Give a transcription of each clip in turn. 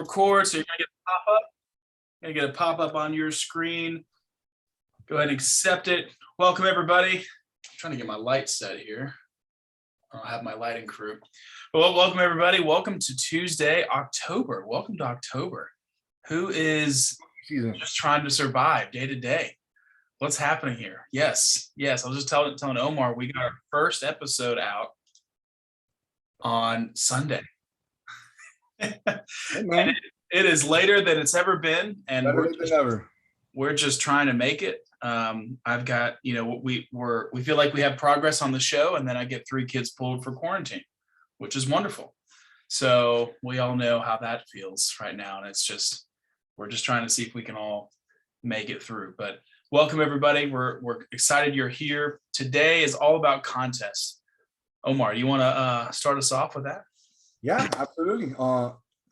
record, so you're gonna get a pop-up. Gonna get a pop-up on your screen. Go ahead and accept it. Welcome everybody. I'm trying to get my light set here. I don't have my lighting crew. Well, welcome everybody. Welcome to Tuesday, October. Welcome to October. Who is just trying to survive day to day? What's happening here? Yes. I was just telling Omar we got our first episode out on Sunday. Hey, and it is later than it's ever been, and we're just trying to make it. I've got, we feel like we have progress on the show, and then I get 3 kids pulled for quarantine, which is wonderful. So we all know how that feels right now, and we're just trying to see if we can all make it through. But welcome everybody. We're excited you're here. Today is all about contests. Omar, you want to start us off with that? Yeah, absolutely.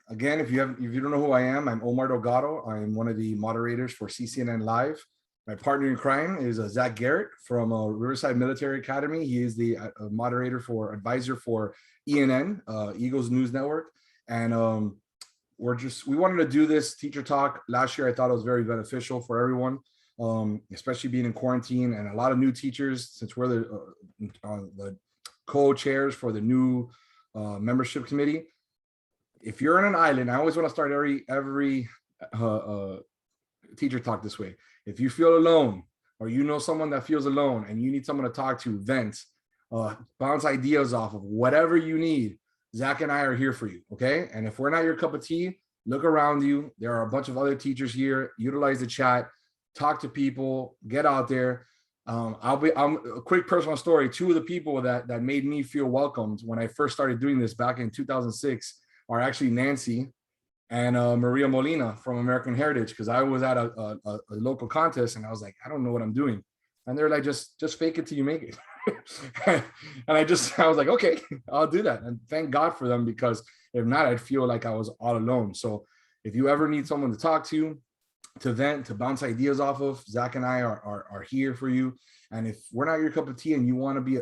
Again, if you don't know who I am, I'm Omar Delgado. I'm one of the moderators for CCNN Live. My partner in crime is Zach Garrett from Riverside Military Academy. He is the advisor for ENN, Eagles News Network. And we wanted to do this teacher talk. Last year, I thought it was very beneficial for everyone, especially being in quarantine, and a lot of new teachers, since we're the co-chairs for the new membership committee. If you're in an island, I always want to start every teacher talk this way. If you feel alone, or you know someone that feels alone and you need someone to talk to, vent, bounce ideas off of, whatever you need, Zach and I are here for you, okay? And if we're not your cup of tea, look around you. There are a bunch of other teachers here. Utilize the chat, talk to people, get out there. I'm a quick personal story. 2 of the people that made me feel welcomed when I first started doing this back in 2006 are actually Nancy and Maria Molina from American Heritage, because I was at a local contest and I was like, I don't know what I'm doing. And they're like, just fake it till you make it. And I was like, okay, I'll do that. And thank God for them, because if not, I'd feel like I was all alone. So if you ever need someone to talk to vent, to bounce ideas off of, Zach and I are here for you. And if we're not your cup of tea and you want to be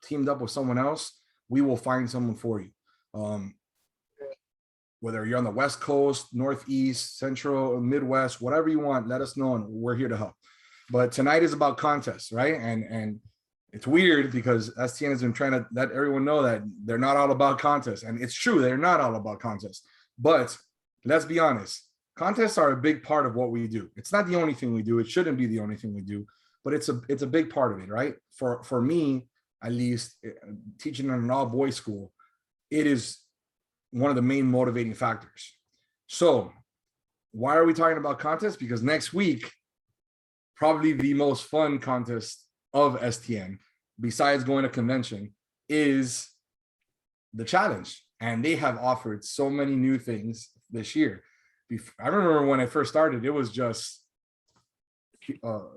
teamed up with someone else, we will find someone for you. Whether you're on the West Coast, Northeast, Central, Midwest, whatever you want, let us know and we're here to help. But tonight is about contests, right? And it's weird because STN has been trying to let everyone know that they're not all about contests. And it's true, they're not all about contests. But let's be honest, contests are a big part of what we do. It's not the only thing we do. It shouldn't be the only thing we do, but it's a big part of it, right? For me, at least, teaching in an all-boys school, it is one of the main motivating factors. So why are we talking about contests? Because next week, probably the most fun contest of STN, besides going to convention, is the challenge. And they have offered so many new things this year. I remember when I first started, it was just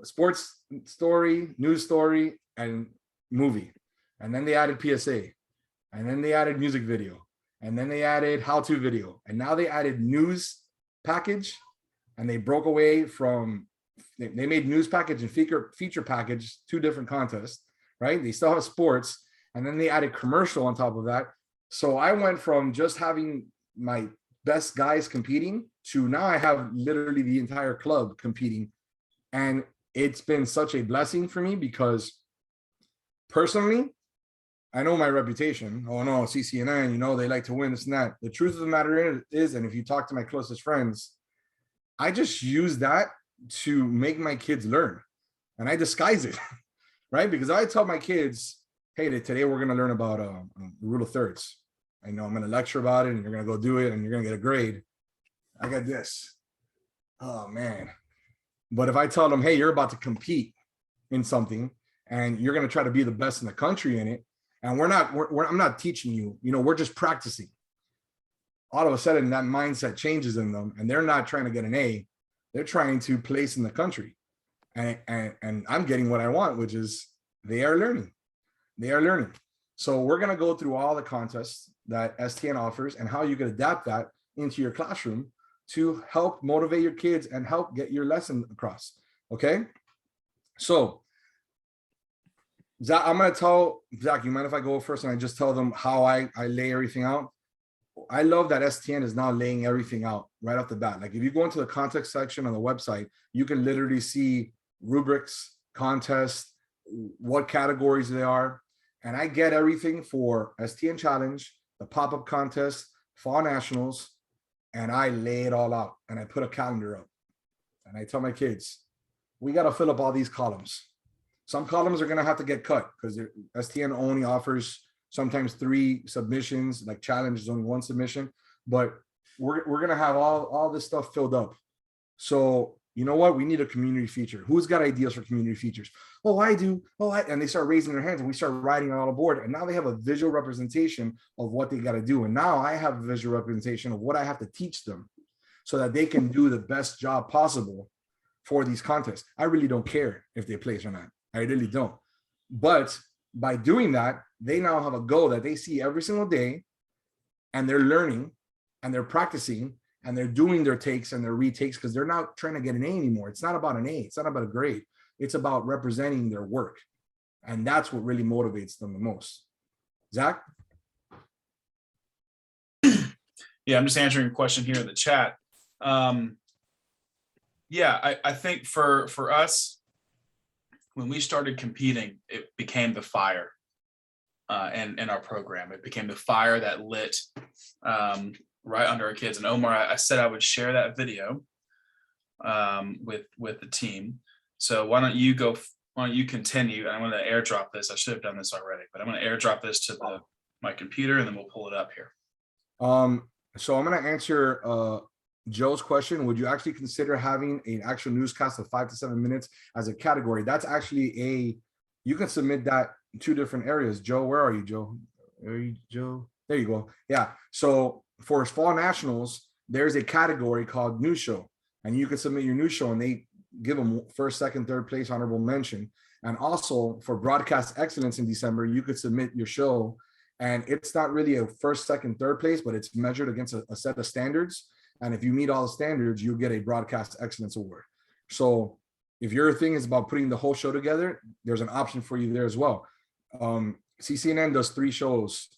sports story, news story, and movie. And then they added PSA. And then they added music video. And then they added how-to video. And now they added news package. And they broke away from, they made news package and feature package, 2 different contests, right? They still have sports. And then they added commercial on top of that. So I went from just having my best guys competing to now I have literally the entire club competing. And it's been such a blessing for me, because personally, I know my reputation. Oh no, CCNN, they like to win, this and that. The truth of the matter is, and if you talk to my closest friends, I just use that to make my kids learn. And I disguise it, right? Because I tell my kids, hey, today we're going to learn about the rule of thirds. I know I'm going to lecture about it, and you're going to go do it, and you're going to get a grade. I got this. Oh, man. But if I tell them, hey, you're about to compete in something, and you're going to try to be the best in the country in it, and I'm not teaching you, we're just practicing. All of a sudden, that mindset changes in them, and they're not trying to get an A. They're trying to place in the country. And I'm getting what I want, which is they are learning. They are learning. So we're going to go through all the contests that STN offers and how you can adapt that into your classroom to help motivate your kids and help get your lesson across. Okay. So Zach, I'm going to tell Zach, you mind if I go first and I just tell them how I lay everything out? I love that STN is now laying everything out right off the bat. Like if you go into the context section on the website, you can literally see rubrics, contests, what categories they are. And I get everything for STN Challenge, the pop-up contest, Fall Nationals, and I lay it all out. And I put a calendar up. And I tell my kids, we got to fill up all these columns. Some columns are going to have to get cut because STN only offers sometimes 3 submissions, like challenge is only 1 submission, but we're going to have all this stuff filled up. So you know what? We need a community feature. Who's got ideas for community features? Oh, I do. Oh, and they start raising their hands and we start writing it all aboard. And now they have a visual representation of what they got to do. And now I have a visual representation of what I have to teach them so that they can do the best job possible for these contests. I really don't care if they place or not. I really don't. But by doing that, they now have a goal that they see every single day, and they're learning and they're practicing and they're doing their takes and their retakes because they're not trying to get an A anymore. It's not about an A. It's not about a grade. It's about representing their work. And that's what really motivates them the most. Zach? Yeah, I'm just answering a question here in the chat. Yeah, I think for us, when we started competing, it became the fire in our program. It became the fire that lit right under our kids. And Omar, I said I would share that video with the team. So why don't you continue? I'm going to airdrop this. I should have done this already, but I'm going to airdrop this to my computer and then we'll pull it up here. So I'm going to answer Joe's question. Would you actually consider having an actual newscast of 5 to 7 minutes as a category? That's actually you can submit that in 2 different areas. Joe, where are you, Joe? Joe? There you go. Yeah. So for Fall Nationals, there's a category called News Show, and you can submit your news show and they give them 1st, 2nd, 3rd place, honorable mention. And also for broadcast excellence in December, you could submit your show, and it's not really a 1st, 2nd, 3rd place, but it's measured against a set of standards. And if you meet all the standards, you get a broadcast excellence award. So if your thing is about putting the whole show together, there's an option for you there as well. CCNN does 3 shows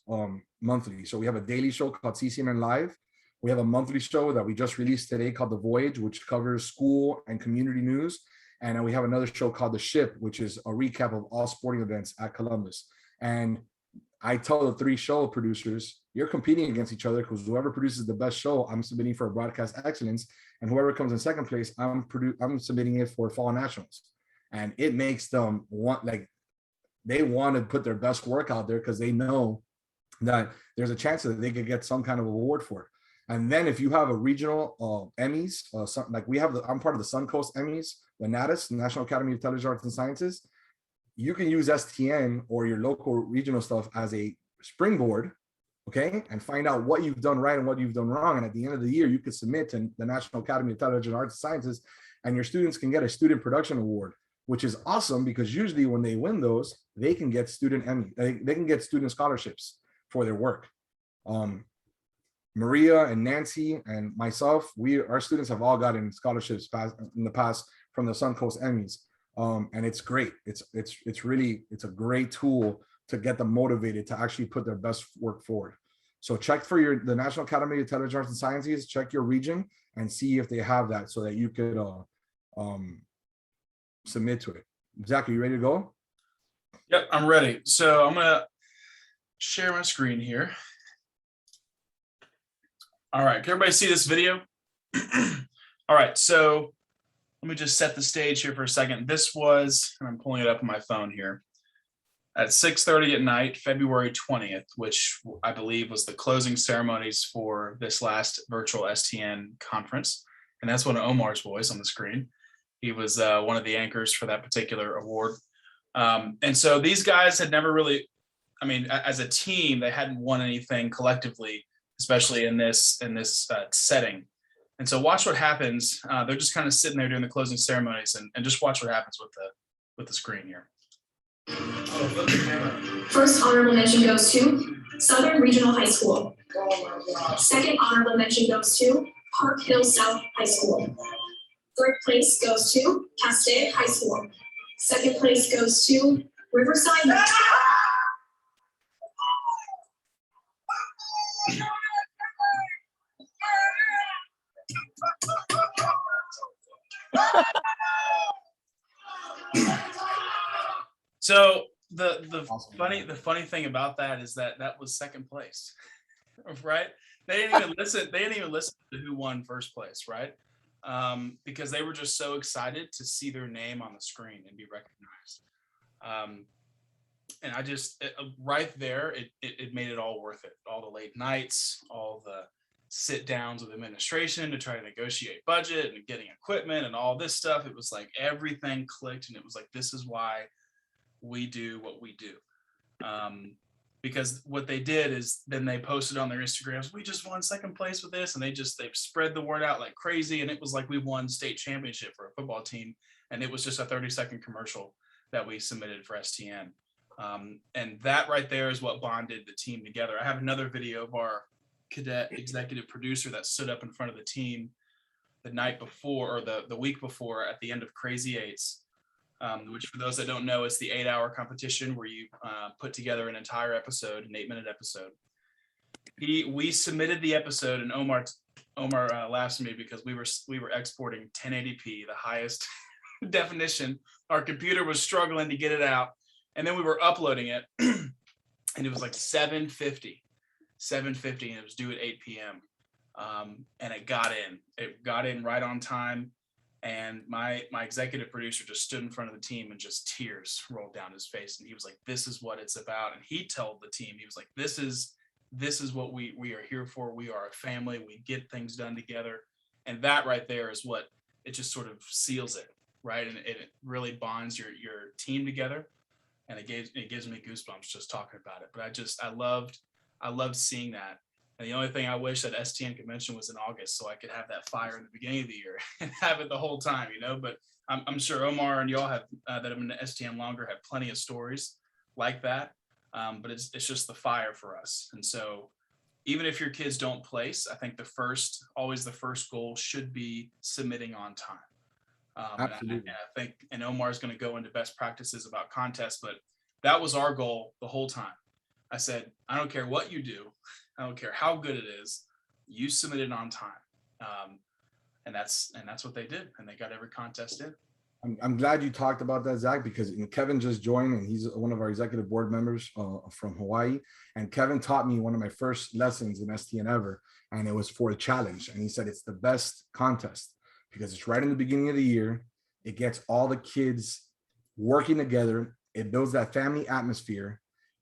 monthly. So we have a daily show called CCNN Live. We have a monthly show that we just released today called The Voyage, which covers school and community news. And then we have another show called The Ship, which is a recap of all sporting events at Columbus. And I tell the 3 show producers, you're competing against each other because whoever produces the best show, I'm submitting for a broadcast excellence, and whoever comes in 2nd place, I'm submitting it for Fall Nationals. And it makes them they want to put their best work out there because they know that there's a chance that they could get some kind of award for it. And then if you have a regional Emmys, I'm part of the Suncoast Emmys, the NATAS, National Academy of Television Arts and Sciences. You can use STN or your local regional stuff as a springboard, okay, and find out what you've done right and what you've done wrong. And at the end of the year, you could submit to the National Academy of Television Arts and Sciences, and your students can get a student production award, which is awesome because usually when they win those, they can get student scholarships for their work. Maria and Nancy and myself, our students have all gotten scholarships in the past from the Suncoast Emmys. And it's great. It's a great tool to get them motivated to actually put their best work forward. So check for the National Academy of Television Arts and Sciences, check your region and see if they have that so that you could submit to it. Zach, are you ready to go? Yep, I'm ready. So I'm gonna share my screen here. All right, can everybody see this video? All right, so let me just set the stage here for a second. This was, and I'm pulling it up on my phone here, at 6:30 at night, February 20th, which I believe was the closing ceremonies for this last virtual STN conference. And that's one of Omar's voice on the screen. He was one of the anchors for that particular award. And so these guys had never really, as a team, they hadn't won anything collectively, especially in this setting. And so watch what happens. They're just kind of sitting there doing the closing ceremonies, and just watch what happens with the screen here. First honorable mention goes to Southern Regional High School. Second honorable mention goes to Park Hill South High School. Third place goes to Castaic High School. Second place goes to Riverside. So the Awesome. funny thing about that is that was second place, right? They didn't even listen. They didn't even listen to who won first place, right? Because they were just so excited to see their name on the screen and be recognized. And I just right there, it made it all worth it. All the late nights, all the sit downs with administration to try to negotiate budget and getting equipment and all this stuff. It was like everything clicked, and it was like, this is why we do what we do. Because what they did is then they posted on their Instagrams, we just won second place with this, and they spread the word out like crazy, and it was like we won state championship for a football team, and it was just a 30-second commercial that we submitted for STN. And that right there is what bonded the team together. I have another video of our cadet executive producer that stood up in front of the team the night before, or the week before, at the end of Crazy Eights, which, for those that don't know, is the 8-hour competition where you put together an entire episode, an 8-minute episode. We submitted the episode, and Omar laughed at me because we were exporting 1080p, the highest definition. Our computer was struggling to get it out, and then we were uploading it, and it was like 7:50, and it was due at 8 p.m. And it got in right on time. And my executive producer just stood in front of the team, and just tears rolled down his face. And he was like, this is what it's about. And he told the team, he was like, this is what we are here for. We are a family. We get things done together. And that right there is what it just sort of seals it, right? And it really bonds your team together. And it gives me goosebumps just talking about it. But I loved seeing that. And the only thing I wish that STN convention was in August, so I could have that fire in the beginning of the year and have it the whole time, But I'm sure Omar and y'all have that have been to STN longer have plenty of stories like that. But it's just the fire for us. And so even if your kids don't place, I think always the first goal should be submitting on time. Absolutely. And Omar's going to go into best practices about contests, but that was our goal the whole time. I said, I don't care what you do. I don't care how good it is. You submit it on time. And that's what they did. And they got every contest in. I'm glad you talked about that, Zach, because Kevin just joined, and he's one of our executive board members from Hawaii. And Kevin taught me one of my first lessons in STN ever, and it was for a challenge. And he said it's the best contest because it's right in the beginning of the year. It gets all the kids working together. It builds that family atmosphere,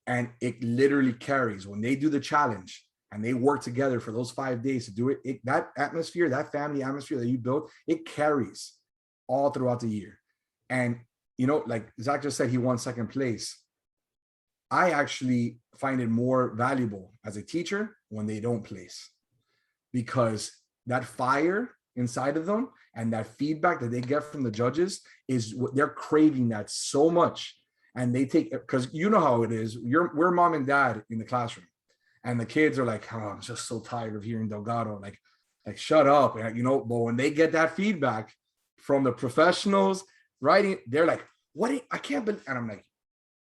and it literally carries when they do the challenge and they work together for those 5 days to do it. That atmosphere, that family atmosphere that you build, it carries all throughout the year. And, like Zach just said, he won second place. I actually find it more valuable as a teacher when they don't place, because that fire inside of them and that feedback that they get from the judges is what they're craving, that so much. And they take, because you know how it is. We're mom and dad in the classroom, and the kids are like, oh, I'm just so tired of hearing Delgado. Like shut up. But when they get that feedback from the professionals writing, they're like, what? I can't believe. And I'm like,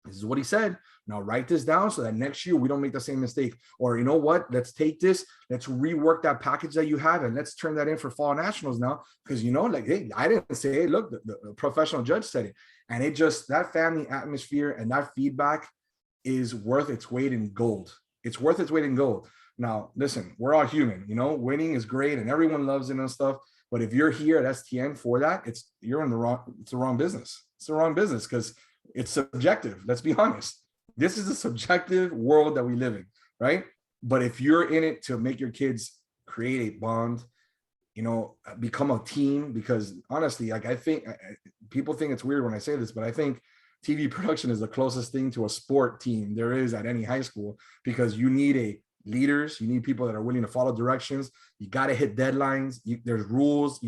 this is what he said. Now write this down so that next year we don't make the same mistake. Or you know what? Let's take this. Let's rework that package that you have, and let's turn that in for fall nationals now. Because hey, I didn't say, hey, look, the professional judge said it. And it just, that family atmosphere and that feedback is worth its weight in gold. It's worth its weight in gold. Now, listen, we're all human. Winning is great and everyone loves it and stuff. But if you're here at STN for that, it's the wrong business. It's the wrong business because it's subjective. Let's be honest. This is a subjective world that we live in, right? But if you're in it to make your kids create a bond, become a team, because honestly, I think people think it's weird when I say this, but I think TV production is the closest thing to a sport team there is at any high school, because you need leaders, you need people that are willing to follow directions. You got to hit deadlines. There's rules.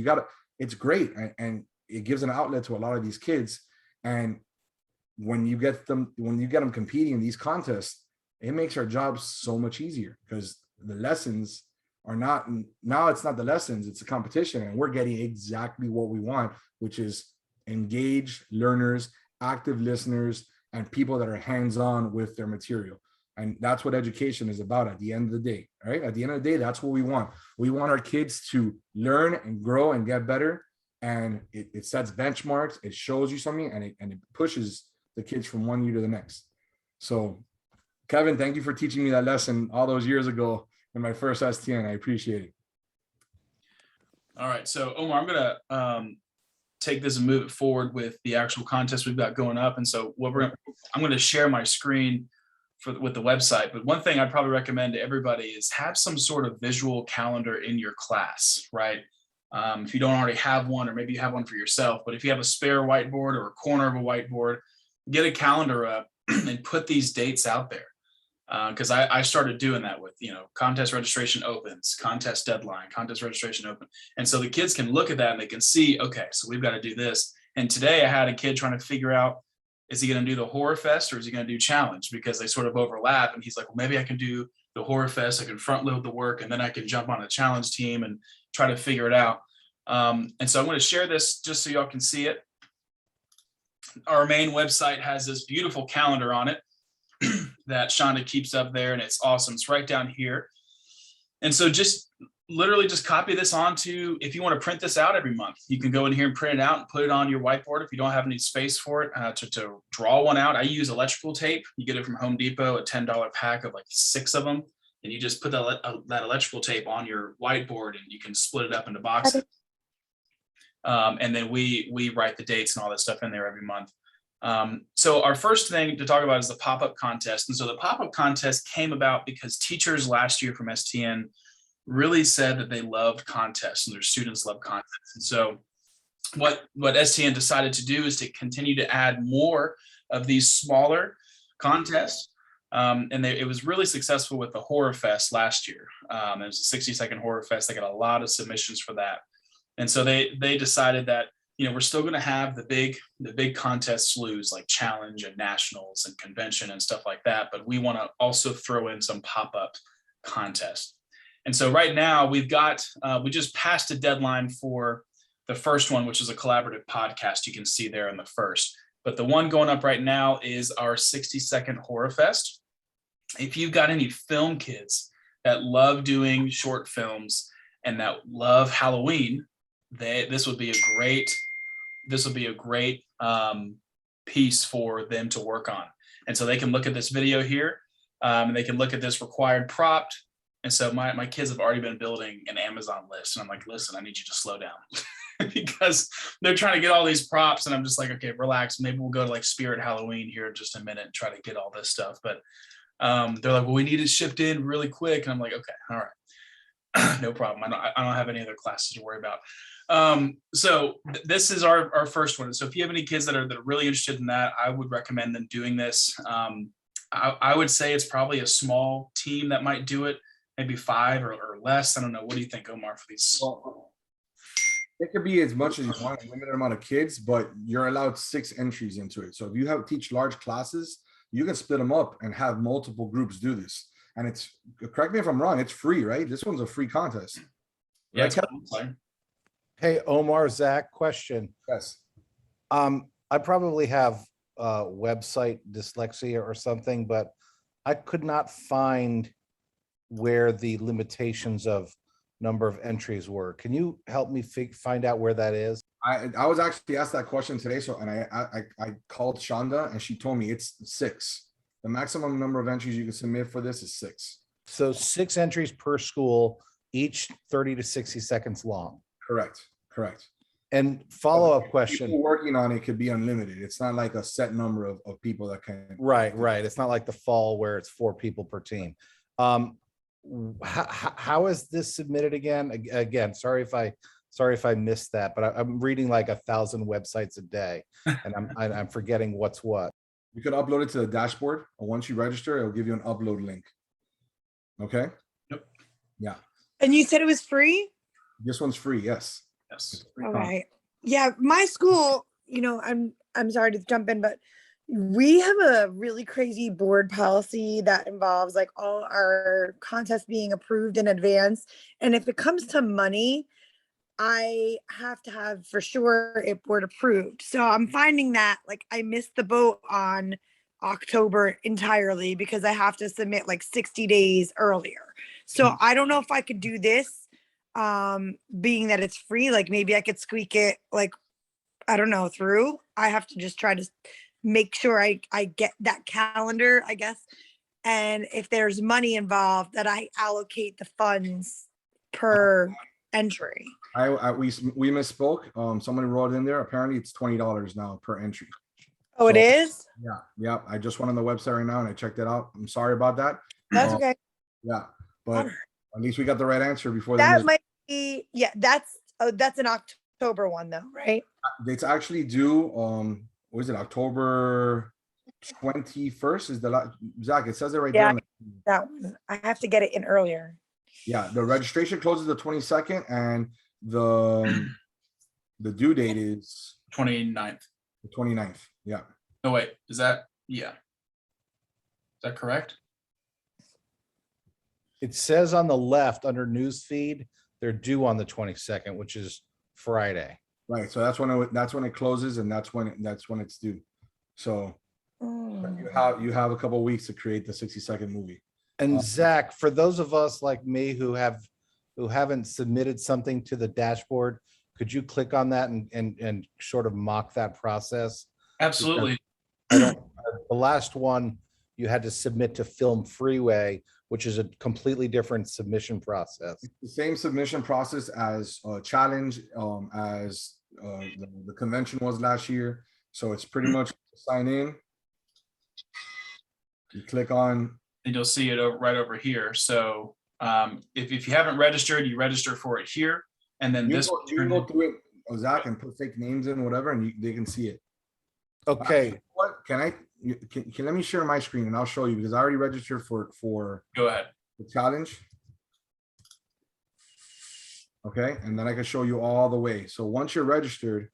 It's great. And it gives an outlet to a lot of these kids. And when you get them competing in these contests, it makes our jobs so much easier, because the lessons are not, now it's not the lessons, it's a competition, and we're getting exactly what we want, which is engaged learners, active listeners, and people that are hands-on with their material. And that's what education is about at the end of the day, right? At the end of the day, that's what we want. We want our kids to learn and grow and get better. And it sets benchmarks, it shows you something, and it pushes the kids from one year to the next. So Kevin, thank you for teaching me that lesson all those years ago in my first STN. I appreciate it. All right, so Omar, I'm gonna take this and move it forward with the actual contest we've got going up. And so I'm gonna share my screen with the website. But one thing I'd probably recommend to everybody is have some sort of visual calendar in your class, right? If you don't already have one, or maybe you have one for yourself, but if you have a spare whiteboard or a corner of a whiteboard, get a calendar up and put these dates out there. Because I started doing that with, contest registration opens, contest deadline, contest registration open. And so the kids can look at that and they can see, okay, so we've got to do this. And today I had a kid trying to figure out, is he going to do the Horror Fest or is he going to do challenge? Because they sort of overlap. And he's like, well, maybe I can do the Horror Fest. I can front load the work and then I can jump on a challenge team and try to figure it out. And so I'm going to share this just so y'all can see it. Our main website has this beautiful calendar on it that Shonda keeps up there, and it's awesome. It's right down here. And so just literally just copy this onto, if you want to print this out every month, you can go in here and print it out and put it on your whiteboard if you don't have any space for it, to draw one out. I use electrical tape. You get it from Home Depot, a $10 pack of like 6 of them. And you just put that electrical tape on your whiteboard and you can split it up into boxes. And then we write the dates and all that stuff in there every month. So our first thing to talk about is the pop-up contest. And so the pop-up contest came about because teachers last year from STN really said that they loved contests and their students love contests. And so what STN decided to do is to continue to add more of these smaller contests. And it was really successful with the Horror Fest last year. It was a 60-second Horror Fest. They got a lot of submissions for that. And so they decided that, we're still going to have the big contest slews like challenge and nationals and convention and stuff like that. But we want to also throw in some pop-up contests. And so right now we just passed a deadline for the first one, which is a collaborative podcast. You can see there in the first, but the one going up right now is our 60-second Horror Fest. If you've got any film kids that love doing short films and that love Halloween, this would be a great piece for them to work on. And so they can look at this video here, and they can look at this required prop. And so my kids have already been building an Amazon list. And I'm like, listen, I need you to slow down because they're trying to get all these props. And I'm just like, okay, relax. Maybe we'll go to like Spirit Halloween here in just a minute and try to get all this stuff. But they're like, well, we need it shipped in really quick. And I'm like, okay, all right, no problem. I don't have any other classes to worry about. So this is our first one. So if you have any kids that are really interested in that, I would recommend them doing this. I would say it's probably a small team that might do it, maybe 5 or less. I don't know. What do you think, Omar, for these? Well, it could be as much as you want, a limited amount of kids, but you're allowed 6 entries into it. So if you teach large classes, you can split them up and have multiple groups do this. And it's, correct me if I'm wrong, it's free, right? This one's a free contest. Yeah, right? Hey, Omar, Zach, question. Yes. I probably have website dyslexia or something, but I could not find where the limitations of number of entries were. Can you help me find out where that is? I was actually asked that question today. So, and I called Shonda and she told me it's 6. The maximum number of entries you can submit for this is 6. So 6 entries per school, each 30 to 60 seconds long. Correct. And follow-up question. People working on it could be unlimited. It's not like a set number of people that can. Right. It's not like the fall where it's 4 people per team. How is this submitted again? Again, sorry if I missed that, but I'm reading like 1,000 websites a day, and I'm forgetting what's what. You could upload it to the dashboard, or once you register, it'll give you an upload link. Okay. Yep. Yeah. And you said it was free? This one's free. Yes. All right. Yeah, my school, I'm sorry to jump in, but we have a really crazy board policy that involves like all our contests being approved in advance. And if it comes to money, I have to have for sure it board approved. So I'm finding that like I missed the boat on October entirely because I have to submit like 60 days earlier. So I don't know if I could do this, being that it's free. Like maybe I could squeak it like, I don't know, through. I have to just try to make sure I get that calendar, I guess. And if there's money involved, that I allocate the funds per entry. We misspoke. Someone wrote in there. Apparently, it's $20 now per entry. Oh, it So, is? Yeah. I just went on the website right now and I checked it out. I'm sorry about that. That's okay. Yeah, but at least we got the right answer before the end That of might be, yeah, that's an October one though, right? it's actually due. What is it? October 21st is the last. Zach, it says it right there. Yeah, On that one. I have to get it in earlier. yeah, the registration closes the 22nd, and the due date is 29th. the 29th. Yeah. No, wait, is that, yeah. Is that correct? It says on the left under news feed, they're due on the 22nd, which is Friday. Right. So that's when it closes, and that's when it's due. So you have a couple of weeks to create the 60-second movie. And Zach, for those of us like me who haven't submitted something to the dashboard, could you click on that and sort of mock that process? Absolutely. The last one you had to submit to Film Freeway, which is a completely different submission process. It's the same submission process as challenge, as the convention was last year. So it's pretty much sign in. You click on. And you'll see it right over here. So if you haven't registered, you register for it here. And then You this. can go through it, Zach, and put fake names in, whatever, and they can see it. Okay. What can let me share my screen and I'll show you, because I already registered for Go ahead. the challenge. Okay, and then I can show you all the way. So once you're registered,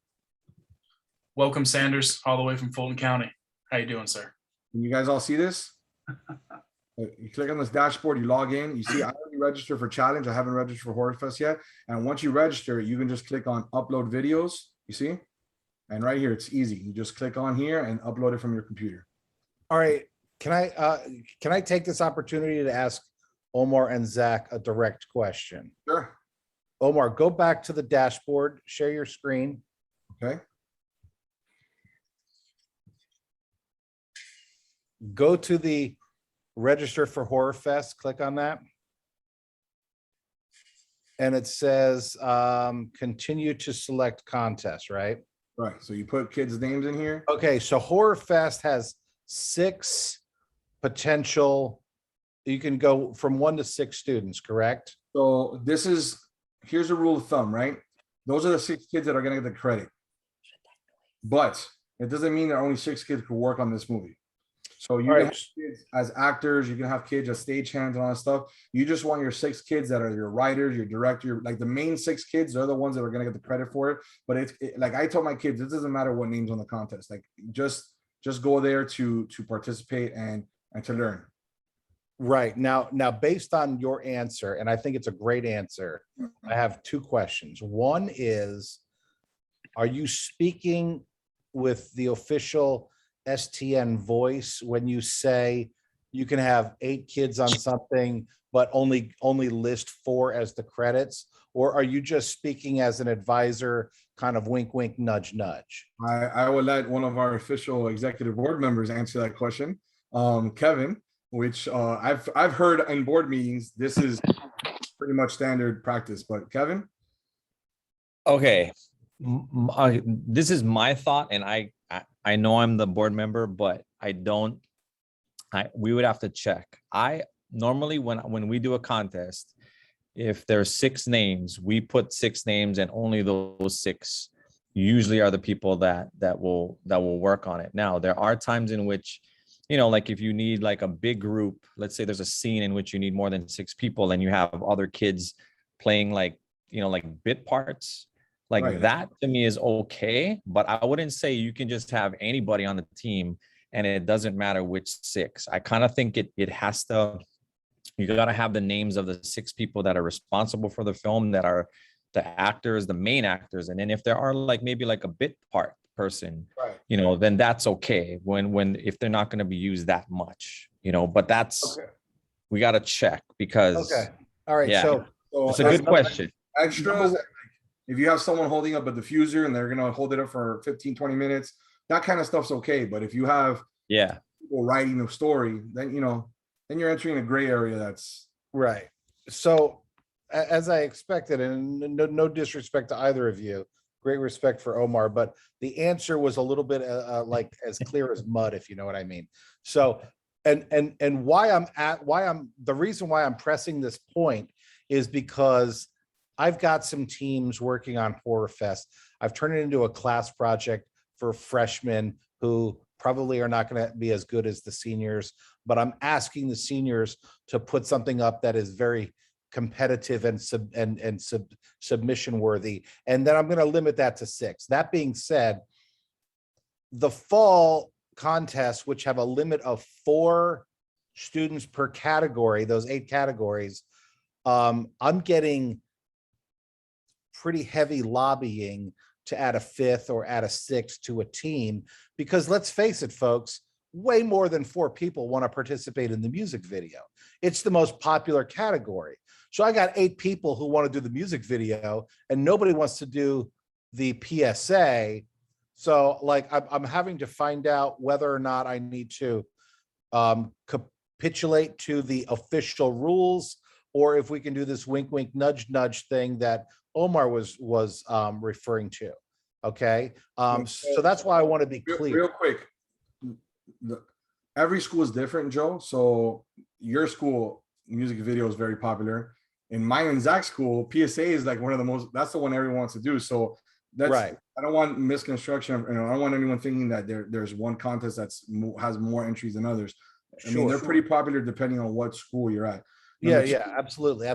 Welcome, Sanders, all the way from Fulton County. How you doing, sir? can you guys all see this? You click on this dashboard, you log in, you see I already registered for challenge. I haven't registered for Horror Fest yet. And once you register, you can just click on upload videos, you see? And right here, it's easy. You just click on here and upload it from your computer. All right. Can I take this opportunity to ask Omar and Zach a direct question? Sure. Omar, go back to the dashboard, share your screen. Okay. Go to the register for Horror Fest, click on that. And it says continue to select contest, right? Right. So you put kids' names in here. Okay, so Horror Fest has 6 potential. You can go from 1 to 6 students, correct? So here's a rule of thumb, right? Those are the 6 kids that are gonna get the credit. But it doesn't mean that only 6 kids could work on this movie. So you can have kids as actors, you can have kids as stagehands and all that stuff. You just want your 6 kids that are your writers, your director, like the main 6 kids, they're the ones that are gonna get the credit for it. But it's like I told my kids, it doesn't matter what name's on the contest. Like just go there to participate and to learn. Right. Now based on your answer, and I think it's a great answer, I have 2 questions. One is, are you speaking with the official STN voice when you say you can have 8 kids on something, but only list 4 as the credits? Or are you just speaking as an advisor, kind of wink, wink, nudge, nudge? I will let one of our official executive board members answer that question. Kevin, which I've heard in board meetings, this is pretty much standard practice, but Kevin? Okay, this is my thought, and I know I'm the board member, but we would have to check. I normally, when we do a contest, if there's 6 names, we put 6 names, and only those 6 usually are the people that will work on it. Now, there are times in which, like if you need like a big group, let's say there's a scene in which you need more than 6 people and you have other kids playing like bit parts, like Right. That to me is okay, but I wouldn't say you can just have anybody on the team and it doesn't matter which 6. I kind of think it has to, you got to have the names of the 6 people that are responsible for the film, that are the actors, the main actors. And then if there are maybe a bit part person, Right. then that's okay if they're not going to be used that much, but that's, Okay. we got to check because. Okay. All right. Yeah. So It's a good question. Extras, if you have someone holding up a diffuser and they're going to hold it up for 15, 20 minutes, that kind of stuff's okay. But if you have Yeah. people writing a story, then then you're entering a gray area. That's Right. So as I expected, and no disrespect to either of you, great respect for Omar, but the answer was a little bit like as clear as mud, if you know what I mean. So, and why I'm the reason why I'm pressing this point is because I've got some teams working on Horror Fest. I've turned it into a class project for freshmen who probably are not going to be as good as the seniors, but I'm asking the seniors to put something up that is very competitive and submission worthy. And then I'm going to limit that to 6. That being said, the fall contests, which have a limit of 4 students per category, those 8 categories, I'm getting pretty heavy lobbying to add a 5th or add a 6th to a team, because let's face it, folks, way more than 4 people want to participate in the music video. It's the most popular category. So I got 8 people who want to do the music video and nobody wants to do the PSA. So like I'm having to find out whether or not I need to capitulate to the official rules, or if we can do this wink, wink, nudge, nudge thing that Omar was referring to. Okay. So that's why I want to be clear. real quick. Every school is different, Joe. So your school music video is very popular. In mine and Zach's school, PSA is like one of the most, that's the one everyone wants to do. So that's Right. I don't want misconstruction. I don't want anyone thinking that there's one contest has more entries than others. I mean, they're pretty popular depending on what school you're at. Yeah, absolutely.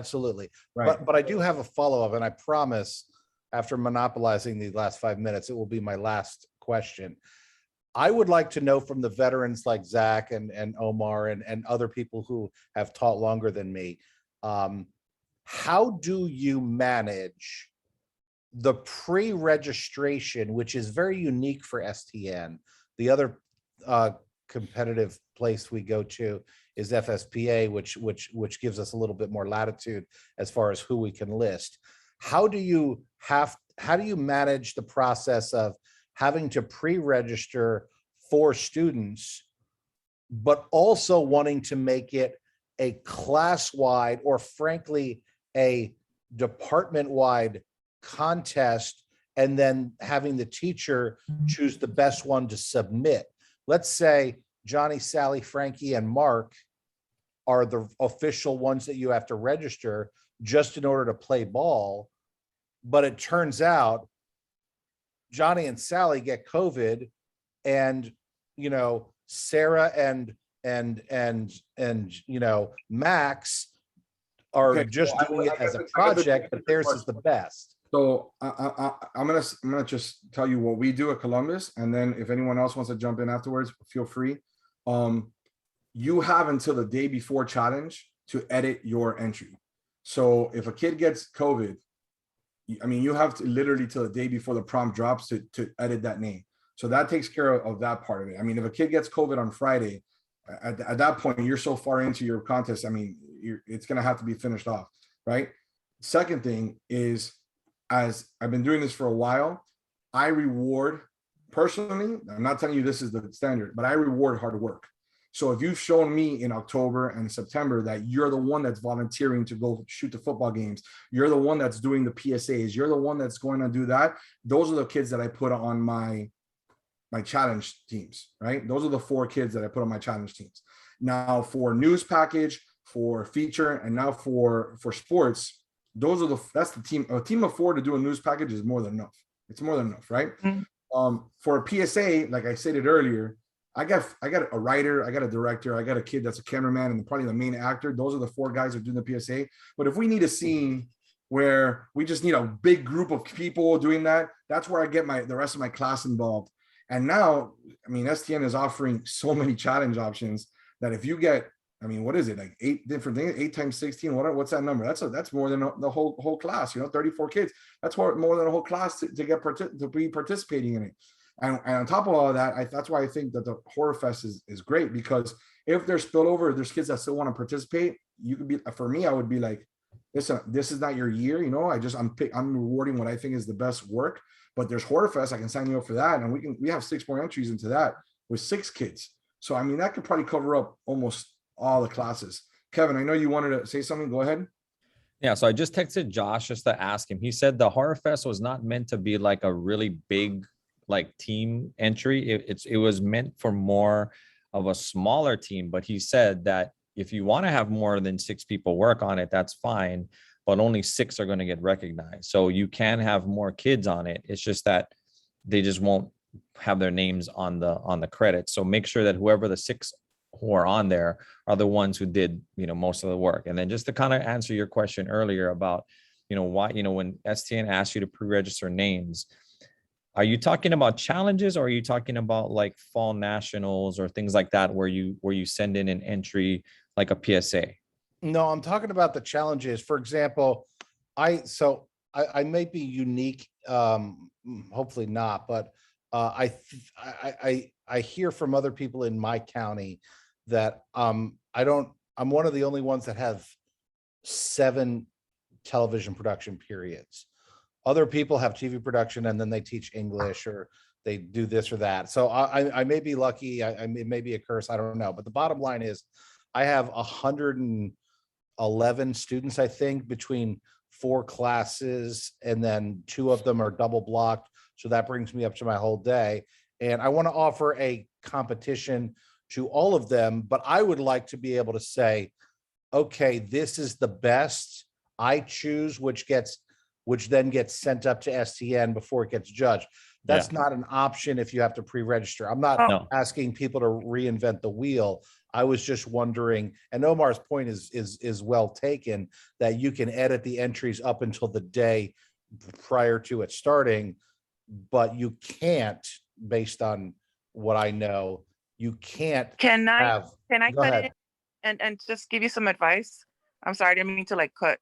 Right. But I do have a follow-up, and I promise after monopolizing these last 5 minutes, it will be my last question. I would like to know from the veterans like Zach and Omar and other people who have taught longer than me, how do you manage the pre-registration, which is very unique for STN? The other competitive place we go to is FSPA, which gives us a little bit more latitude as far as who we can list. How do you manage the process of having to pre-register for students, but also wanting to make it a class-wide or frankly a department-wide contest, and then having the teacher choose the best one to submit? Let's say Johnny, Sally, Frankie, and Mark are the official ones that you have to register just in order to play ball. But it turns out Johnny and Sally get COVID, and Sarah and Max are just doing it as a project, but theirs is the best. So I'm gonna just tell you what we do at Columbus, and then if anyone else wants to jump in afterwards, feel free. You have until the day before challenge to edit your entry. So if a kid gets COVID, I mean, you have to literally till the day before the prompt drops to edit that name. So that takes care of that part of it. I mean, if a kid gets COVID on Friday, at that point, you're so far into your contest. I mean, it's going to have to be finished off, right? Second thing is, as I've been doing this for a while, I reward personally, I'm not telling you this is the standard, but I reward hard work. So if you've shown me in October and September that you're the one that's volunteering to go shoot the football games, you're the one that's doing the PSAs, you're the one that's going to do that, those are the kids that I put on my challenge teams, right? Those are the 4 kids that I put on my challenge teams. Now for news package, for feature, and now for sports, that's the team. A team of 4 to do a news package is more than enough. It's more than enough, right? Mm-hmm. For a PSA, like I stated earlier, I got a writer, I got a director, I got a kid that's a cameraman, and probably the main actor. Those are the 4 guys that are doing the PSA. But if we need a scene where we just need a big group of people doing that, that's where I get the rest of my class involved. And now, I mean, STN is offering so many challenge options that if you get, I mean, what is it, like 8 different things, 8 times 16, what's that number? That's more than the whole class, 34 kids. That's more than a whole class to be participating in it. And on top of all of that, that's why I think that the Horror Fest is great, because if there's spillover, there's kids that still want to participate, you could be, for me, I would be like, listen, this is not your year, you know, I'm rewarding what I think is the best work, but there's Horrorfest, I can sign you up for that. And we have 6 more entries into that with 6 kids. So, I mean, that could probably cover up almost all the classes. Kevin, I know you wanted to say something. Go ahead. Yeah, so I just texted Josh just to ask him. He said the Horror Fest was not meant to be like a really big like team entry. It was meant for more of a smaller team. But he said that if you want to have more than 6 people work on it, that's fine. But only 6 are going to get recognized. So you can have more kids on it. It's just that they just won't have their names on the credits. So make sure that whoever the 6 who are on there are the ones who did, most of the work. And then just to kind of answer your question earlier about, why, when STN asks you to pre-register names, are you talking about challenges, or are you talking about like fall nationals or things like that where you send in an entry like a PSA? No, I'm talking about the challenges. For example, I may be unique, hopefully not, but I hear from other people in my county that I'm one of the only ones that have 7 television production periods. Other people have TV production and then they teach English or they do this or that. So I may be lucky. It may be a curse. I don't know. But the bottom line is I have 111 students, I think, between 4 classes, and then 2 of them are double blocked. So that brings me up to my whole day. And I want to offer a competition to all of them, but I would like to be able to say, okay, this is the best. I choose which then gets sent up to STN before it gets judged. That's not an option if you have to pre-register. I'm not asking people to reinvent the wheel. I was just wondering, and Omar's point is well taken, that you can edit the entries up until the day prior to it starting, but you can't, based on what I know, you can't Can I have. Go cut ahead. in and just give you some advice? I'm sorry, I didn't mean to like cut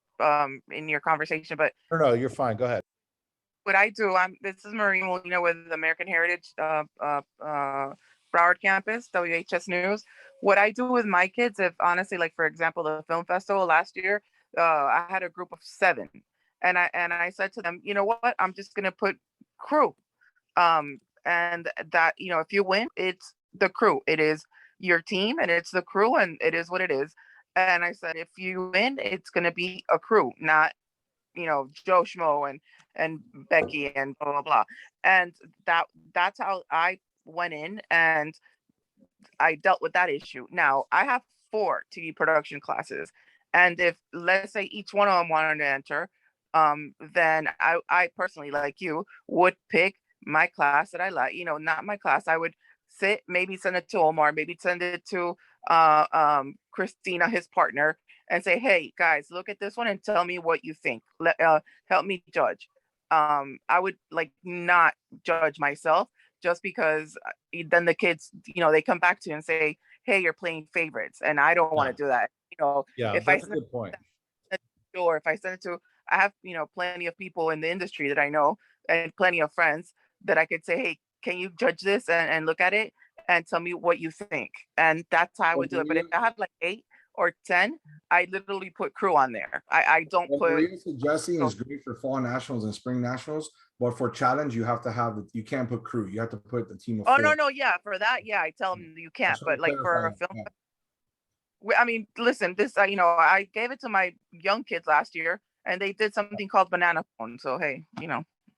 in your conversation, but No, you're fine. Go ahead. what I do, this is Maureen Molina with American Heritage Broward Campus, WHS News. What I do with my kids, if honestly, like for example, the film festival last year, I had a group of 7, and I said to them, you know what, I'm just gonna put crew, and that if you win, it's the crew, it is your team, and it's the crew, and it is what it is. And I said, if you win, it's gonna be a crew, not Joe Schmo and Becky and blah blah blah. And that's how I went in and I dealt with that issue. Now I have 4 TV production classes, and if let's say each one of them wanted to enter, then I personally, like you, would pick my class that I like. Not my class. I would maybe send it to Omar, maybe send it to Christina, his partner, and say, hey guys, look at this one and tell me what you think. Help me judge. I would like not judge myself, just because then the kids, they come back to you and say, hey, you're playing favorites, and I don't want to do that. Yeah, if that's a good point. Or if I send it to, I have plenty of people in the industry that I know, and plenty of friends that I could say, hey, can you judge this and look at it and tell me what you think? And that's how I would do it. But if I have like 8 or 10, I literally put crew on there. I don't what put. Maria's suggesting is great for fall nationals and spring nationals, but for challenge, you have to have you can't put crew. You have to put the team of 4. No, yeah, for that, yeah, I tell them you can't. But like for a film, yeah. I mean, listen, this, I gave it to my young kids last year, and they did something called banana phone. So hey,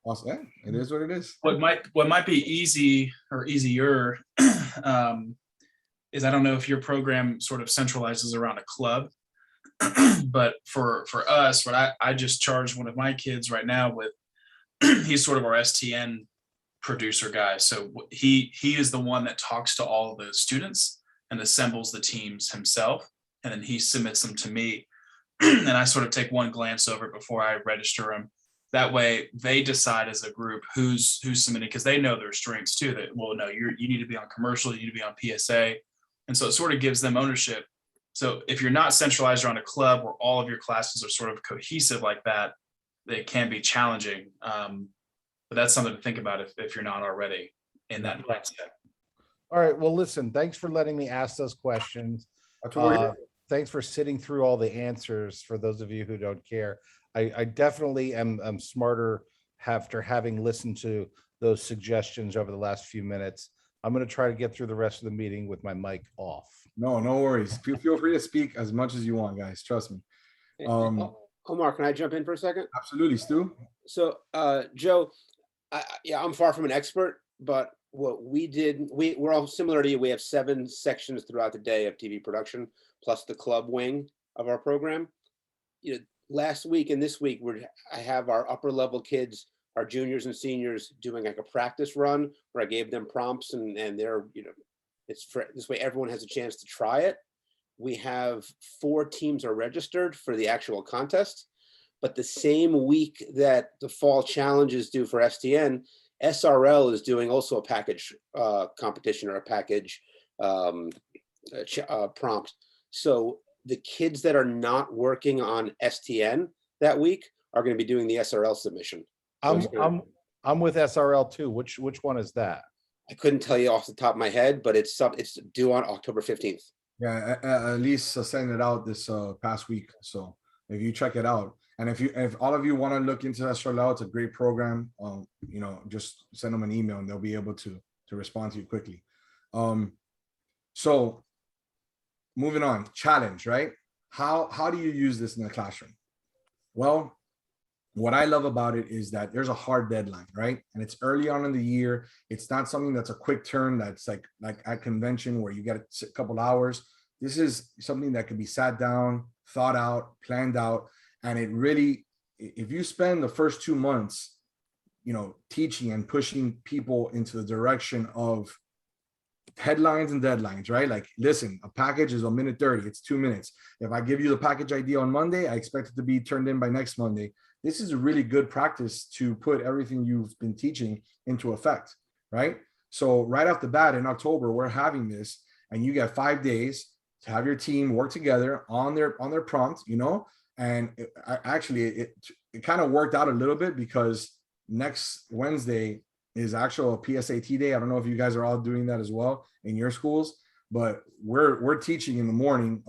Awesome. Yeah, it is what it is. What might be easy or easier is, I don't know if your program sort of centralizes around a club, but for us, what I just charged one of my kids right now with, he's sort of our STN producer guy. So he is the one that talks to all the students and assembles the teams himself, and then he submits them to me, and I sort of take one glance over it before I register them. That way they decide as a group who's submitting, because they know their strengths too, that, well, no, you need to be on commercial, you need to be on PSA. And so it sort of gives them ownership. So if you're not centralized around a club where all of your classes are sort of cohesive like that, it can be challenging. But that's something to think about if you're not already in that mindset. All right. Well, listen, thanks for letting me ask those questions. That's what we're here. thanks for sitting through all the answers for those of you who don't care. I definitely am smarter after having listened to those suggestions over the last few minutes. I'm going to try to get through the rest of the meeting with my mic off. No, no worries. Feel free to speak as much as you want, guys. Trust me. Omar, can I jump in for a second? Absolutely, Stu. So, Joe, yeah, I'm far from an expert, but what we did, we're all similar to you. We have 7 sections throughout the day of TV production, plus the club wing of our program. You know, last week and this week, I have our upper level kids, our juniors and seniors, doing like a practice run where I gave them prompts and they're, you know, it's for this way everyone has a chance to try it. We have 4 teams are registered for the actual contest, but the same week that the fall challenge is due for STN, SRL is doing also a package competition or a package prompt. So the kids that are not working on STN that week are going to be doing the SRL submission. So I'm with SRL too. Which one is that? I couldn't tell you off the top of my head, but it's due on October 15th. Yeah, at least send it out this past week. So if you check it out, and if all of you want to look into SRL, it's a great program. You know, just send them an email and they'll be able to respond to you quickly. So moving on, challenge, right? How do you use this in the classroom? Well, what I love about it is that there's a hard deadline, right? And it's early on in the year. It's not something that's a quick turn that's like at convention where you get a couple hours. This is something that can be sat down, thought out, planned out. And it really, if you spend the first 2 months, you know, teaching and pushing people into the direction of headlines and deadlines, right? Like, listen, a package is 1:30, it's 2 minutes. If I give you the package idea on Monday, I expect it to be turned in by next Monday. This is a really good practice to put everything you've been teaching into effect, right? So right off the bat in October, we're having this, and you get 5 days to have your team work together on their prompt, you know. And it kind of worked out a little bit because next Wednesday is actual PSAT day. I don't know if you guys are all doing that as well in your schools, but we're teaching in the morning.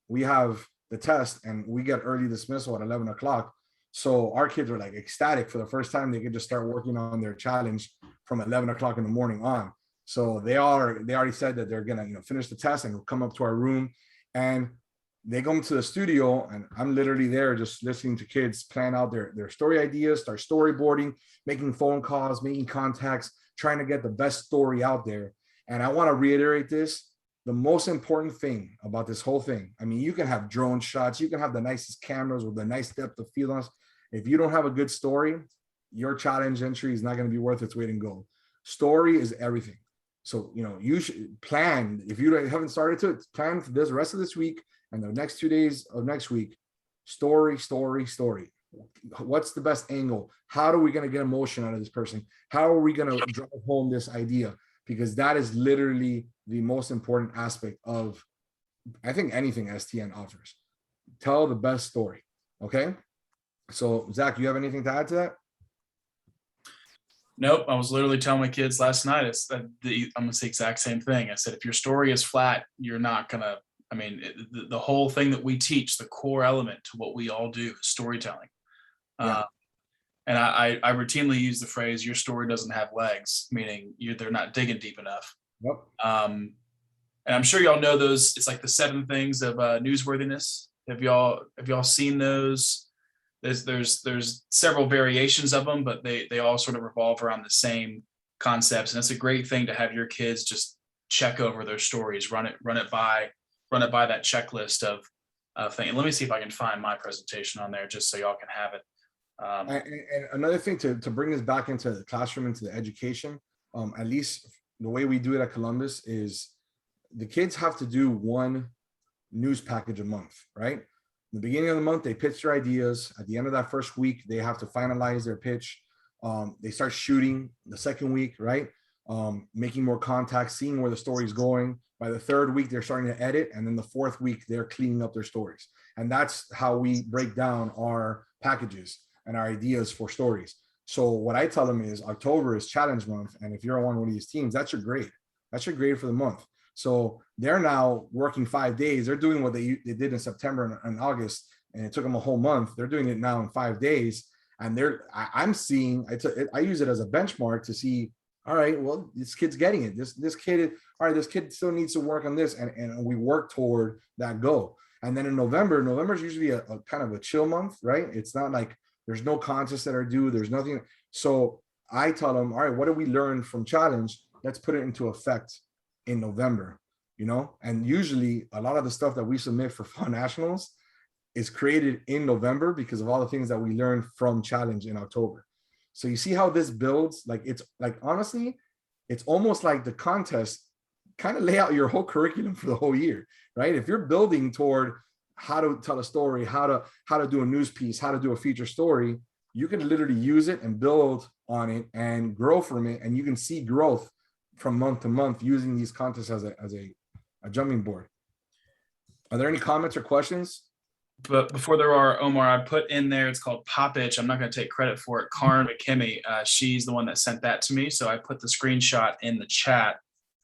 We have the test and we get early dismissal at 11 o'clock. So our kids are like ecstatic for the first time. They could just start working on their challenge from 11 o'clock in the morning on. So they already said that they're gonna, you know, finish the test and come up to our room, and they go into the studio, and I'm literally there just listening to kids plan out their story ideas, start storyboarding, making phone calls, making contacts, trying to get the best story out there. And I want to reiterate this. The most important thing about this whole thing, I mean, you can have drone shots, you can have the nicest cameras with the nice depth of field. If you don't have a good story, your challenge entry is not going to be worth its weight in gold. Story is everything. So, you know, you should plan. If you haven't started to plan for this rest of this week and the next 2 days of next week, story. What's the best angle? How are we going to get emotion out of this person? How are we going to drive home this idea? Because that is literally the most important aspect of, I think, anything STN offers. Tell the best story. Okay. So Zach, do you have anything to add to that? Nope. I was literally telling my kids last night, I'm going to say the exact same thing. I said, if your story is flat, you're not going to, I mean, the whole thing that we teach, the core element to what we all do is storytelling. Yeah. And I routinely use the phrase, your story doesn't have legs, meaning they're not digging deep enough. Yep. And I'm sure y'all know those. It's like the 7 things of newsworthiness. Have y'all seen those? There's several variations of them, but they all sort of revolve around the same concepts. And it's a great thing to have your kids just check over their stories, run it by that checklist of thing. And let me see if I can find my presentation on there just so y'all can have it. And another thing to bring this back into the classroom, into the education, at least the way we do it at Columbus is the kids have to do 1 news package a month, right? In the beginning of the month, they pitch their ideas. At the end of that first week, they have to finalize their pitch. They start shooting the second week, right? Making more contacts, seeing where the story is going. By the 3rd week, they're starting to edit. And then the 4th week, they're cleaning up their stories. And that's how we break down our packages and our ideas for stories. So what I tell them is October is challenge month. And if you're on one of these teams, that's your grade. That's your grade for the month. So they're now working 5 days. They're doing what they did in September and August, and it took them a whole month. They're doing it now in 5 days. And I'm seeing, I use it as a benchmark to see, all right, well, this kid's getting it. This kid, all right, this kid still needs to work on this. And we work toward that goal. And then in November is usually a kind of a chill month, right? It's not like there's no contests that are due. There's nothing. So I tell them, all right, what did we learn from challenge? Let's put it into effect in November, And usually a lot of the stuff that we submit for Fall Nationals is created in November because of all the things that we learned from challenge in October. So you see how this builds, it's honestly, it's almost like the contest kind of lay out your whole curriculum for the whole year, right? If you're building toward how to tell a story, how to do a news piece, how to do a feature story, you can literally use it and build on it and grow from it. And you can see growth from month to month using these contests as a jumping board. Are there any comments or questions? But before there are, Omar, I put in there, it's called Popitch. I'm not going to take credit for it. Karen McKimmy, she's the one that sent that to me. So I put the screenshot in the chat.